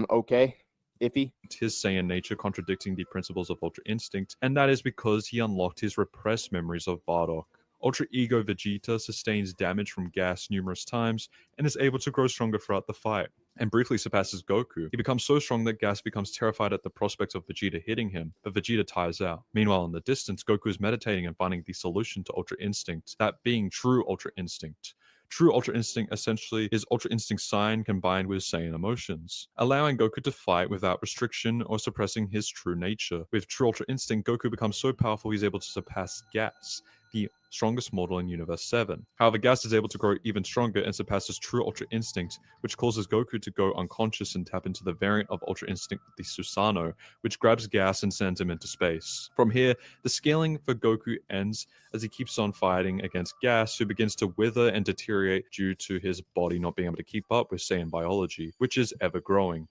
Okay. Iffy. his Saiyan nature, contradicting the principles of Ultra Instinct, and that is because he unlocked his repressed memories of Bardock. Ultra Ego Vegeta sustains damage from Gas numerous times and is able to grow stronger throughout the fight, and briefly surpasses Goku. He becomes so strong that Gas becomes terrified at the prospect of Vegeta hitting him, but Vegeta tires out. Meanwhile, in the distance, Goku is meditating and finding the solution to Ultra Instinct, that being true Ultra Instinct. True Ultra Instinct essentially is Ultra Instinct Sign combined with Saiyan emotions, allowing Goku to fight without restriction or suppressing his true nature. With True Ultra Instinct, Goku becomes so powerful he's able to surpass Gas, the strongest mortal in Universe 7. However, Gas is able to grow even stronger and surpasses True Ultra Instinct, which causes Goku to go unconscious and tap into the variant of Ultra Instinct, the Susanoo, which grabs Gas and sends him into space. From here, the scaling for Goku ends as he keeps on fighting against Gas, who begins to wither and deteriorate due to his body not being able to keep up with Saiyan biology, which is ever growing.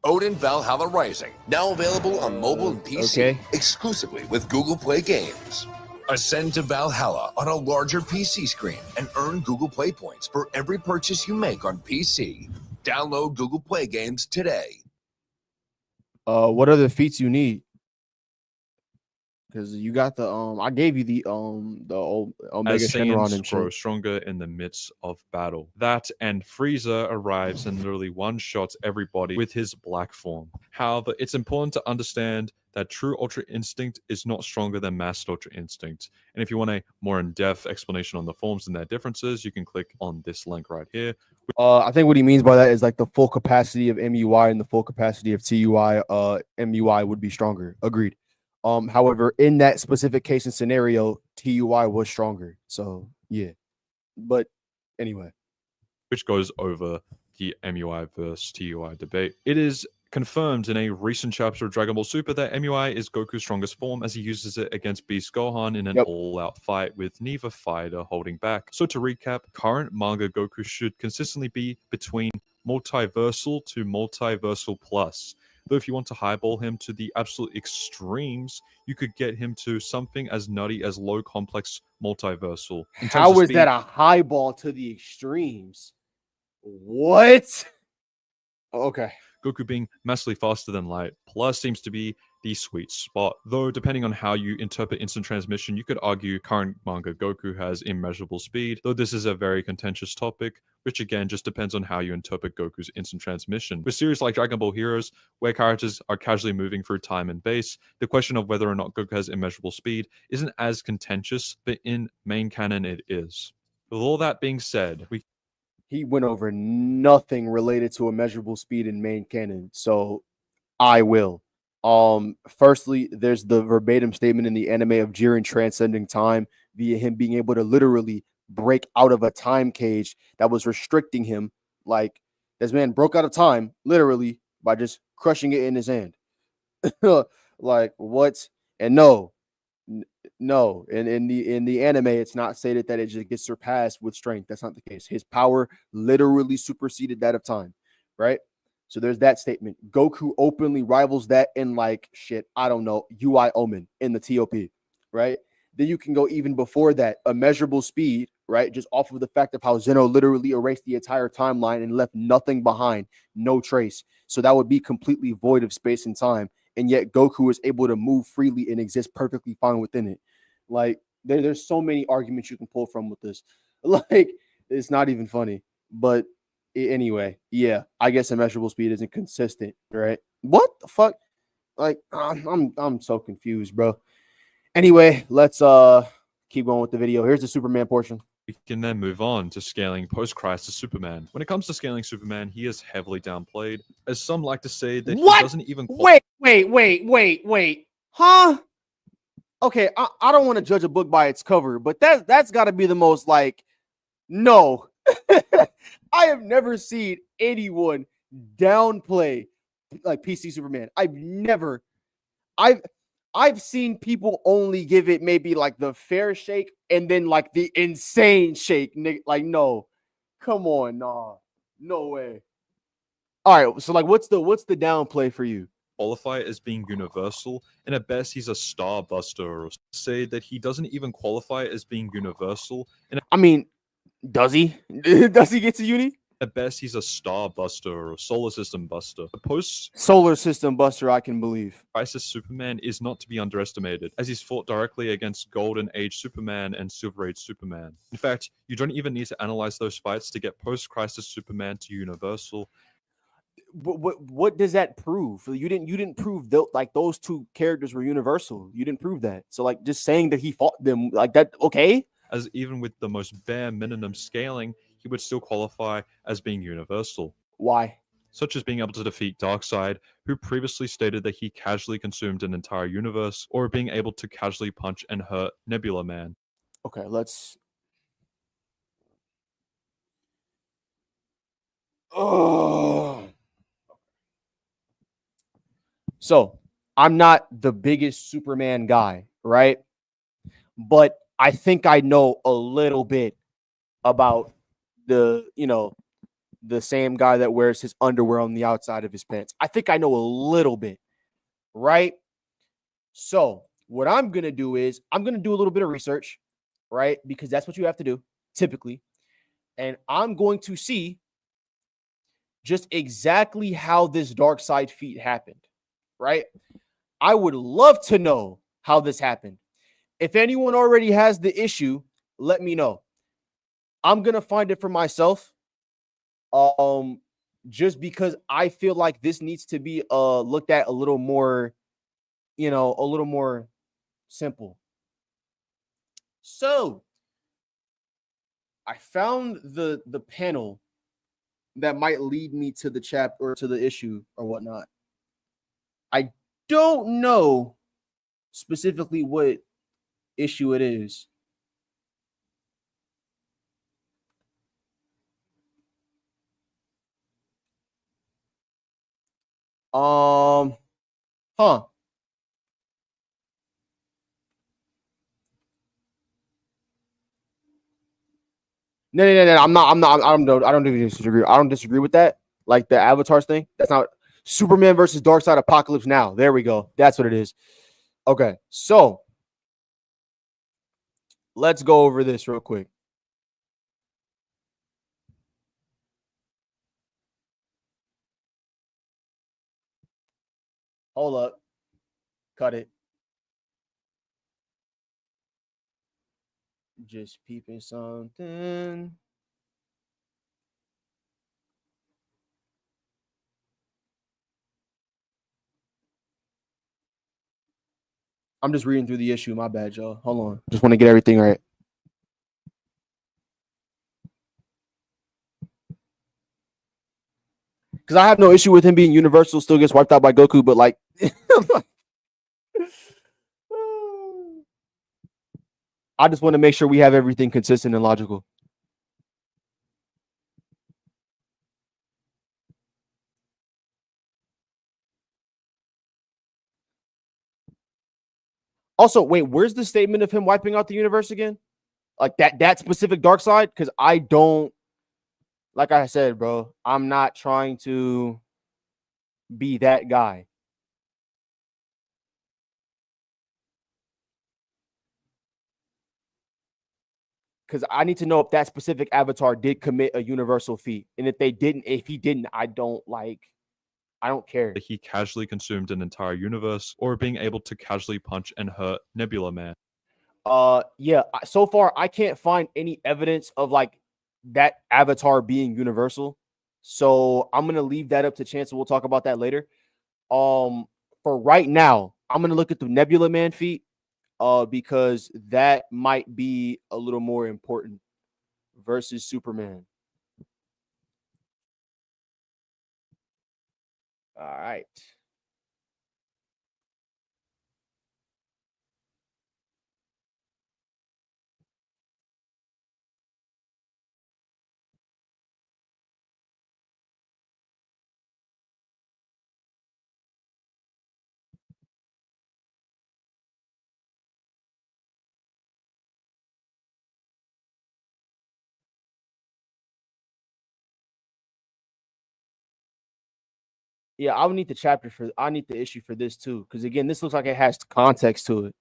Odin Valhalla Rising, now available on mobile and PC, Okay. exclusively with Google Play Games. Ascend to Valhalla on a larger PC screen and earn Google Play points for every purchase you make on PC. Download Google Play Games today. What are the feats you need? Because you got the I gave you the Omega As Shenron Saiyans and grow shit. stronger in the midst of battle. That and Frieza arrives and literally one-shots everybody with his black form. However, it's important to understand that True Ultra Instinct is not stronger than Master Ultra Instinct. And if you want a more in-depth explanation on the forms and their differences, you can click on this link right here. I think what he means by that is like the full capacity of MUI and the full capacity of TUI. MUI would be stronger. Agreed. However, in that specific case and scenario, TUI was stronger. So yeah. But anyway, Which goes over the MUI versus TUI debate. It is confirmed in a recent chapter of Dragon Ball Super that MUI is Goku's strongest form, as he uses it against Beast Gohan in an all-out fight with neither fighter holding back. So to recap, current manga Goku should consistently be between multiversal to multiversal plus. Though if you want to highball him to the absolute extremes, you could get him to something as nutty as low complex multiversal. In terms how of is that speed, a high ball to the extremes? What? Okay. Goku being massively faster than light plus seems to be the sweet spot. Though depending on how you interpret instant transmission, you could argue current manga Goku has immeasurable speed, though this is a very contentious topic, which again just depends on how you interpret Goku's instant transmission. With series like Dragon Ball Heroes, where characters are casually moving through time and base, the question of whether or not Goku has immeasurable speed isn't as contentious, but in main canon it is. With all that being said, He went over nothing related to immeasurable speed in main canon, so I will. Firstly, there's the verbatim statement in the anime of Jiren transcending time via him being able to literally break out of a time cage that was restricting him. Like, this man broke out of time literally by just crushing it in his hand. Like, what? And no, no, and in the anime, it's not stated that it just gets surpassed with strength. That's not the case. His power literally superseded that of time, right? So there's that statement. Goku openly rivals that in like shit. I don't know, UI Omen in the TOP, right? Then you can go even before that, immeasurable speed, right? Just off of the fact of how Zeno literally erased the entire timeline and left nothing behind, no trace. So that would be completely void of space and time. And yet Goku is able to move freely and exist perfectly fine within it. Like there's so many arguments you can pull from with this. Like it's not even funny. But anyway, yeah, I guess immeasurable speed isn't consistent, right? What the fuck? Like I'm so confused, bro. Anyway, let's keep going with the video. Here's the Superman portion. We can then move on to scaling post-Crisis Superman. When it comes to scaling Superman, he is heavily downplayed, as some like to say that he doesn't even Wait. Huh? Okay, I don't want to judge a book by its cover, but that's got to be the most like, no. I have never seen anyone downplay like PC Superman. I've seen people only give it maybe like the fair shake and then like the insane shake. Like, no, come on, nah, no way. All right, so like, what's the downplay for you? qualify as being universal, and at best he's a star buster, or say that he doesn't even qualify as being universal, and I mean, does he? Does he get to uni? at best he's a star buster or solar system buster. The post Solar system buster, I can believe. Crisis Superman is not to be underestimated, as he's fought directly against Golden Age Superman and Silver Age Superman. In fact, you don't even need to analyze those fights to get post-Crisis Superman to universal. What does that prove? You didn't prove like those two characters were universal. You didn't prove that. So like just saying that he fought them like that, okay? As even with the most bare minimum scaling, he would still qualify as being universal. Why? Such as being able to defeat Darkseid, who previously stated that he casually consumed an entire universe, or being able to casually punch and hurt Nebula Man. Okay, let's. Oh. So I'm not the biggest Superman guy, right? But I think I know a little bit about the same guy that wears his underwear on the outside of his pants. I think I know a little bit, right? So what I'm going to do is I'm going to do a little bit of research, right? Because that's what you have to do typically. And I'm going to see just exactly how this Darkseid feat happened, right? I would love to know how this happened. If anyone already has the issue, let me know. I'm going to find it for myself. Just because I feel like this needs to be looked at a little more, a little more simple. So I found the panel that might lead me to the chapter or to the issue or whatnot. I don't know specifically what issue it is. Huh. No. I don't disagree. I don't disagree with that. Like the avatars thing. That's not Superman versus Darkseid Apocalypse Now. There we go. That's what it is. Okay, so let's go over this real quick. Hold up. Cut it. Just peeping something. I'm just reading through the issue. My bad, y'all. Hold on. Just want to get everything right. Because I have no issue with him being universal, still gets wiped out by Goku, but like I just want to make sure we have everything consistent and logical. Also, wait, where's the statement of him wiping out the universe again? Like that specific Darkseid? Because I don't, like I said, bro, I'm not trying to be that guy. Because I need to know if that specific avatar did commit a universal feat. And if he didn't, I don't care. That he casually consumed an entire universe, or being able to casually punch and hurt Nebula Man. Yeah, so far I can't find any evidence of like that avatar being universal. So I'm gonna leave that up to Chance and we'll talk about that later. For right now, I'm gonna look at the Nebula Man feat, because that might be a little more important. versus Superman. All right. Yeah, I would need the chapter for I need the issue for this too. Because again, this looks like it has context to it.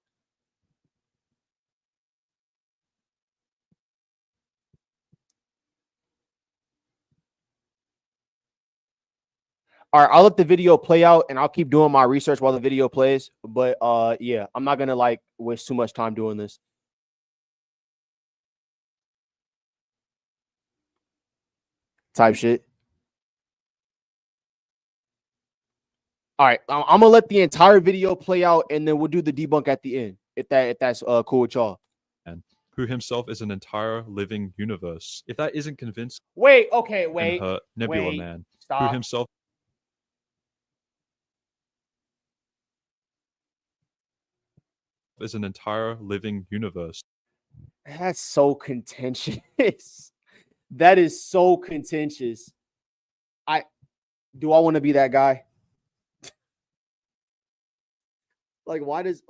All right, I'll let the video play out and I'll keep doing my research while the video plays. But yeah, I'm not gonna like waste too much time doing this. Type shit. All right, I'm gonna let the entire video play out and then we'll do the debunk at the end. If that's cool with y'all. And who himself is an entire living universe. If that isn't convincing, Wait, okay, and wait. her Nebula wait, Man, who Stop. himself is an entire living universe. That's so contentious. That is so contentious. I want to be that guy? Like, why does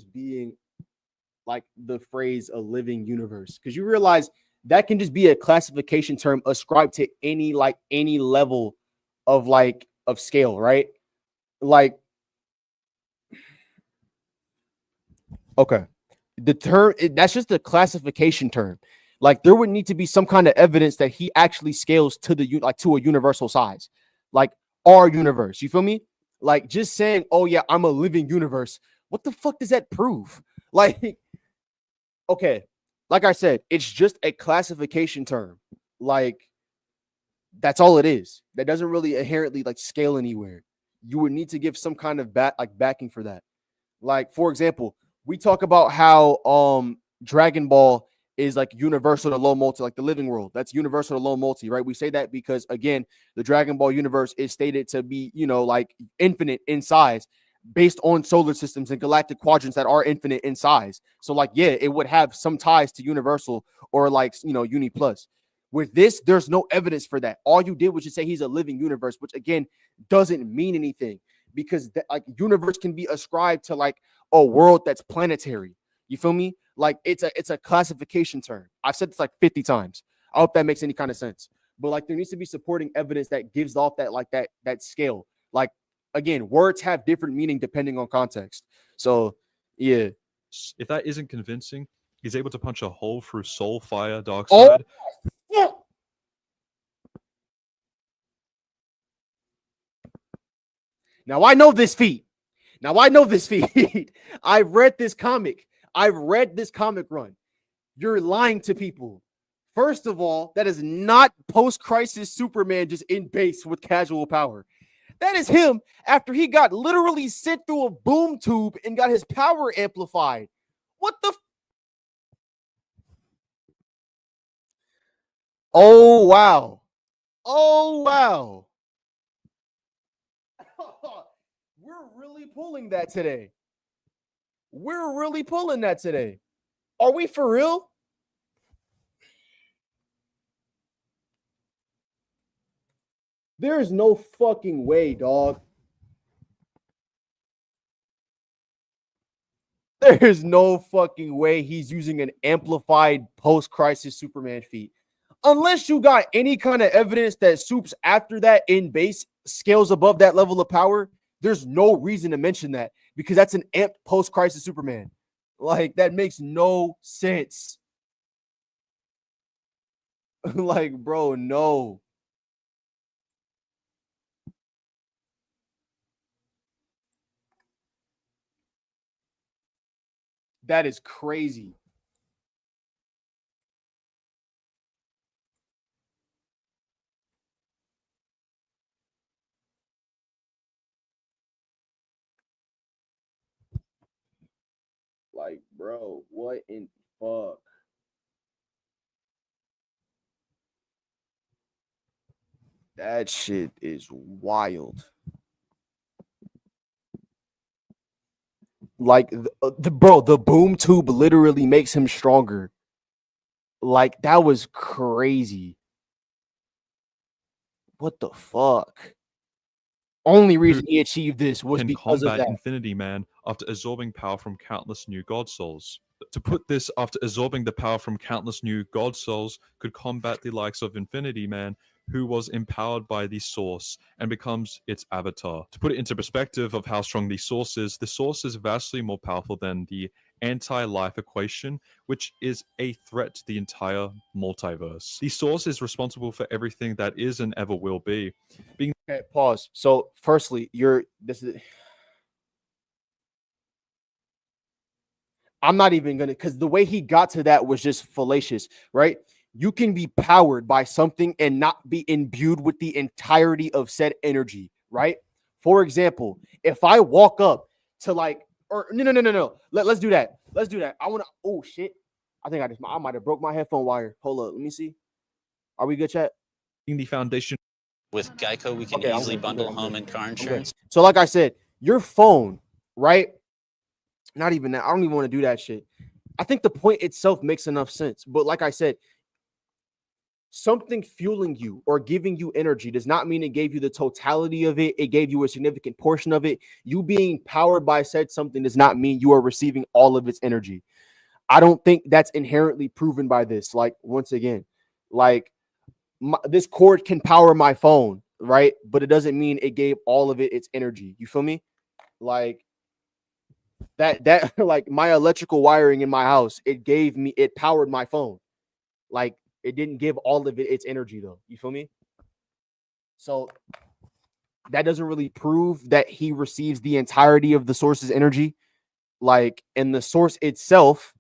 being like the phrase a living universe? Because you realize that can just be a classification term ascribed to any level of scale, right? Like, okay, the term that's just a classification term. Like, there would need to be some kind of evidence that he actually scales to to a universal size, like our universe. You feel me? Like, just saying, "Oh yeah, I'm a living universe." What the fuck does that prove? Like, okay, like I said, it's just a classification term. Like, that's all it is. That doesn't really inherently scale anywhere. You would need to give some kind of backing for that. Like, for example, we talk about how Dragon Ball is like universal to low multi, like the living world. That's universal to low multi, right? We say that because again, the Dragon Ball universe is stated to be, like infinite in size based on solar systems and galactic quadrants that are infinite in size. So like, yeah, it would have some ties to universal or uni plus. With this, there's no evidence for that. All you did was just say he's a living universe, which again doesn't mean anything because universe can be ascribed to like a world that's planetary. You feel me? Like it's a classification term. I've said this like 50 times. I hope that makes any kind of sense. But like there needs to be supporting evidence that gives off that scale. Like again, words have different meaning depending on context. So yeah. If that isn't convincing, he's able to punch a hole through Soul Fire Dark Oh, Side. yeah. Now I know this feat. I've read this comic. Run. You're lying to people. First of all, that is not post-crisis Superman just in base with casual power. That is him after he got literally sent through a boom tube and got his power amplified. What the? Oh, wow. Oh, wow. We're really pulling that today. Are we for real? There's no fucking way, dog. There's no fucking way he's using an amplified post-crisis Superman feat. Unless you got any kind of evidence that Supes after that in base scales above that level of power, there's no reason to mention that because that's an amped post-crisis Superman. Like, that makes no sense. Like, bro, no. That is crazy. Like, bro, what in fuck? That shit is wild. Like the boom tube literally makes him stronger. Like that was crazy. What the fuck? Only reason he achieved this was Can because of combat that. Infinity Man after absorbing power from countless new God Souls. To put this, after absorbing the power from countless new God Souls, could combat the likes of Infinity Man, who was empowered by the Source and becomes its avatar. To put it into perspective of how strong the Source is vastly more powerful than the anti-life equation, which is a threat to the entire multiverse. The Source is responsible for everything that is and ever will be. Okay, pause. So, firstly, I'm not even gonna, because the way he got to that was just fallacious, right? You can be powered by something and not be imbued with the entirety of said energy, right? For example, if I walk up to like, or no. Let's do that. Let's do that. I want to. Oh shit! I might have broke my headphone wire. Hold up, let me see. Are we good, chat? The foundation With Geico, we can Okay, easily I'm bundle good. home and car insurance. So, like I said, your phone, right? Not even that. I don't even want to do that shit. I think the point itself makes enough sense. But like I said, something fueling you or giving you energy does not mean it gave you the totality of it. It gave you a significant portion of it. You being powered by said something does not mean you are receiving all of its energy. I don't think that's inherently proven by this. Like, once again, like this cord can power my phone, right? But it doesn't mean it gave all of it its energy. You feel me? Like, that like my electrical wiring in my house, it powered my phone. Like, it didn't give all of it its energy though. You feel me? So that doesn't really prove that he receives the entirety of the source's energy. Like, and the source itself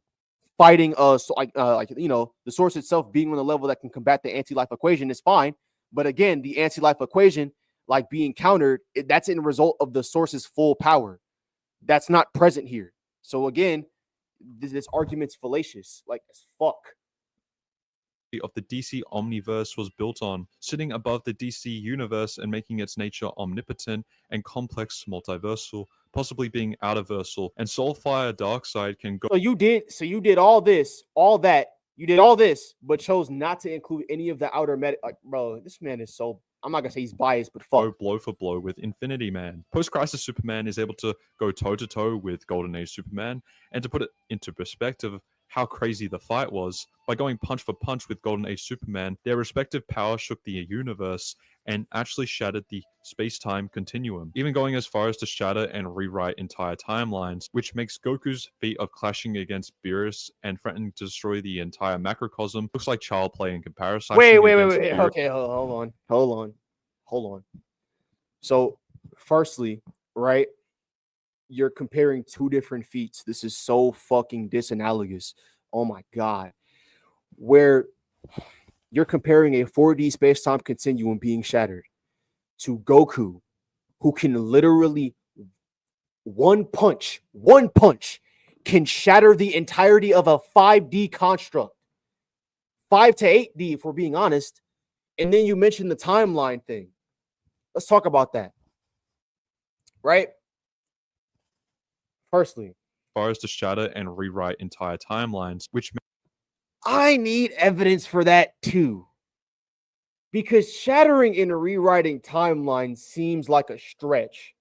fighting the source itself being on the level that can combat the anti-life equation is fine. But again, the anti-life equation, like being countered, that's in result of the source's full power. That's not present here. So again, this argument's fallacious, like as fuck. Of the DC Omniverse was built on, sitting above the DC universe and making its nature omnipotent and complex multiversal, possibly being outerversal, and Soulfire Darkseid can go. So you did all this, all that. You did all this, but chose not to include any of the outer like, bro, this man is so, I'm not gonna say he's biased, but fuck. Go blow for blow with Infinity Man. Post-Crisis Superman is able to go toe-to-toe with Golden Age Superman, and to put it into perspective how crazy the fight was, by going punch for punch with Golden Age Superman, their respective powers shook the universe and actually shattered the space-time continuum, even going as far as to shatter and rewrite entire timelines, which makes Goku's feat of clashing against Beerus and threatening to destroy the entire macrocosm looks like child play in comparison. Wait. Okay, hold on. So, firstly, right, you're comparing two different feats. This is so fucking disanalogous. Oh my god. Where you're comparing a 4D space-time continuum being shattered to Goku, who can literally one punch can shatter the entirety of a 5D construct. 5 to 8D, if we're being honest. And then you mentioned the timeline thing. Let's talk about that. Right? Firstly, as far as to shatter and rewrite entire timelines, which I need evidence for that too. Because shattering and rewriting timelines seems like a stretch.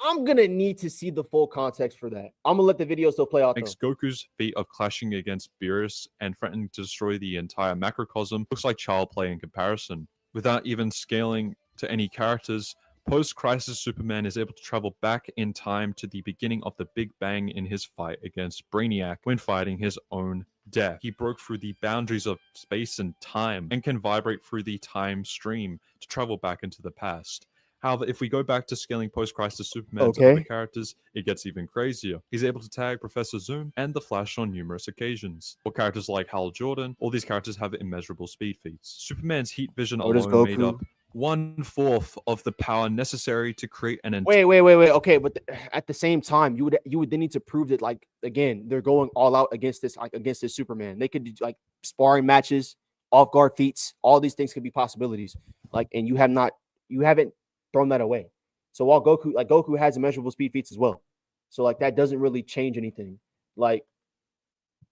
I'm going to need to see the full context for that. I'm going to let the video still play out. makes Goku's feat of clashing against Beerus and threatening to destroy the entire macrocosm looks like child play in comparison. Without even scaling to any characters, Post-Crisis Superman is able to travel back in time to the beginning of the Big Bang in his fight against Brainiac when fighting his own death. He broke through the boundaries of space and time and can vibrate through the time stream to travel back into the past. However, if we go back to scaling Post-Crisis Superman to other characters, it gets even crazier. He's able to tag Professor Zoom and the Flash on numerous occasions. For characters like Hal Jordan, all these characters have immeasurable speed feats. Superman's heat vision alone made up 1/4 of the power necessary to create an Wait. Okay, but at the same time, you would then need to prove that, like, again, they're going all out against this Superman. They could do like sparring matches, off guard feats. All these things could be possibilities. Like, and you haven't thrown that away. So while Goku has immeasurable speed feats as well. So like that doesn't really change anything. Like,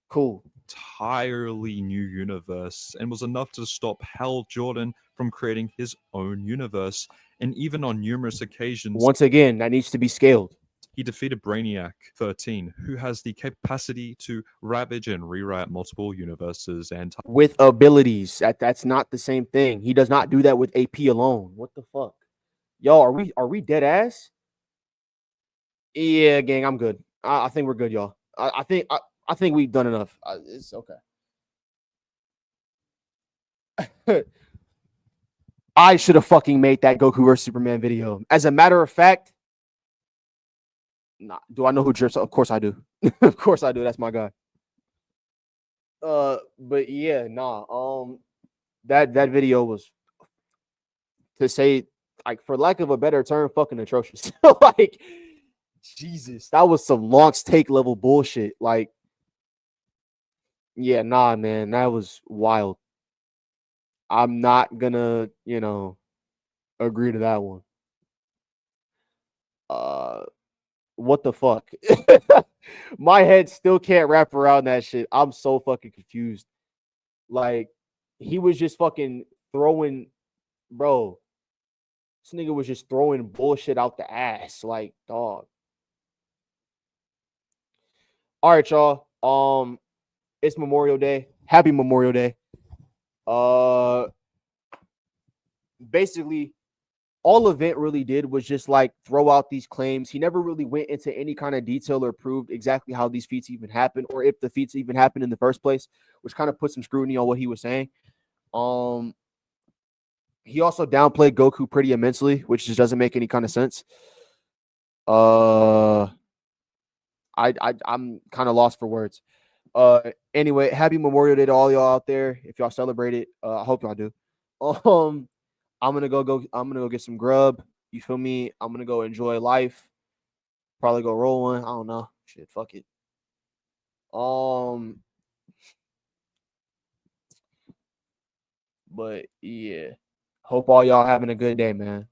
cool. Entirely new universe and was enough to stop Hal Jordan from creating his own universe. And even on numerous occasions, Once again, that needs to be scaled. he defeated Brainiac 13, who has the capacity to ravage and rewrite multiple universes and With abilities. That's not the same thing. He does not do that with AP alone. What the fuck? Yo, are we dead ass? Yeah, gang, I'm good. I think we're good, y'all. I think we've done enough. It's okay. I should have fucking made that Goku vs Superman video. As a matter of fact, nah, do I know who Jerks? Of course I do. Of course I do. That's my guy. But yeah, nah. That video was, to say, like, for lack of a better term, fucking atrocious. Like, Jesus, that was some launch take level bullshit. Like, yeah, nah, man, that was wild. I'm not gonna, agree to that one. What the fuck? My head still can't wrap around that shit. I'm so fucking confused. Like, he was just fucking throwing, bro. This nigga was just throwing bullshit out the ass. Like, dog. All right, y'all. It's Memorial Day. Happy Memorial Day. Basically, all Event really did was just like throw out these claims. He never really went into any kind of detail or proved exactly how these feats even happened, or if the feats even happened in the first place, which kind of put some scrutiny on what he was saying. He also downplayed Goku pretty immensely, which just doesn't make any kind of sense. I'm kind of lost for words. Anyway, happy Memorial Day to all y'all out there. If y'all celebrate it, I hope y'all do. I'm gonna go get some grub. You feel me? I'm gonna go enjoy life. Probably go roll one. I don't know. Shit, fuck it. But yeah. Hope all y'all having a good day, man.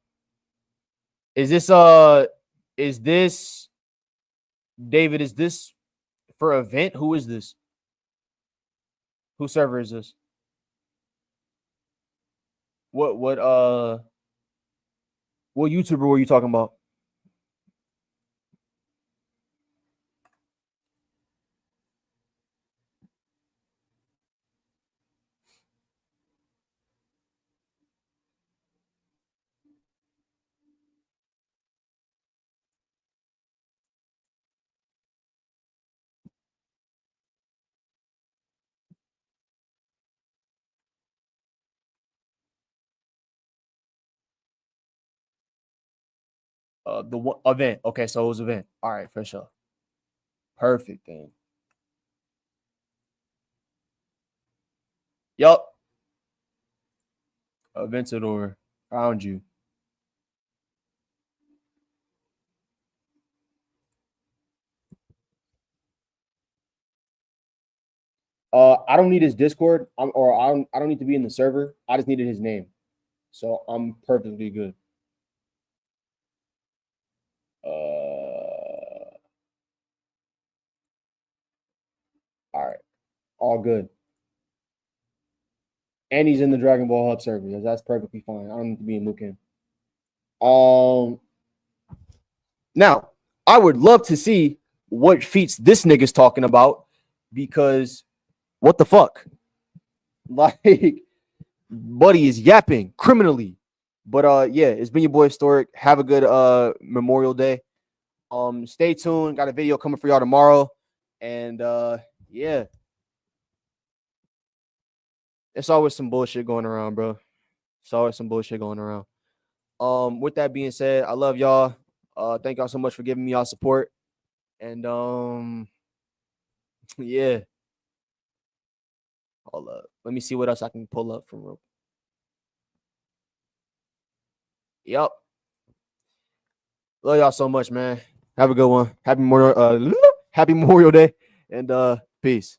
Is this David, is this for Event? Who is this? Whose server is this? What YouTuber were you talking about? The one Event. Okay, so it was Event. All right, for sure. Perfect then. Yup. Aventador found you. I don't need his Discord. I don't need to be in the server. I just needed his name. So I'm perfectly good. All right. All good. And he's in the Dragon Ball Hub server. That's perfectly fine. I don't need to be in Lucan. Now, I would love to see what feats this nigga's talking about, because what the fuck? Like, buddy is yapping criminally. But yeah, it's been your boy Historic. Have a good Memorial Day. Stay tuned. Got a video coming for y'all tomorrow. And yeah. It's always some bullshit going around, bro. It's always some bullshit going around. With that being said, I love y'all. Thank y'all so much for giving me y'all support. And yeah. Hold up. Let me see what else I can pull up from real. Yep. Love y'all so much, man. Have a good one. Happy Memorial Day. And peace.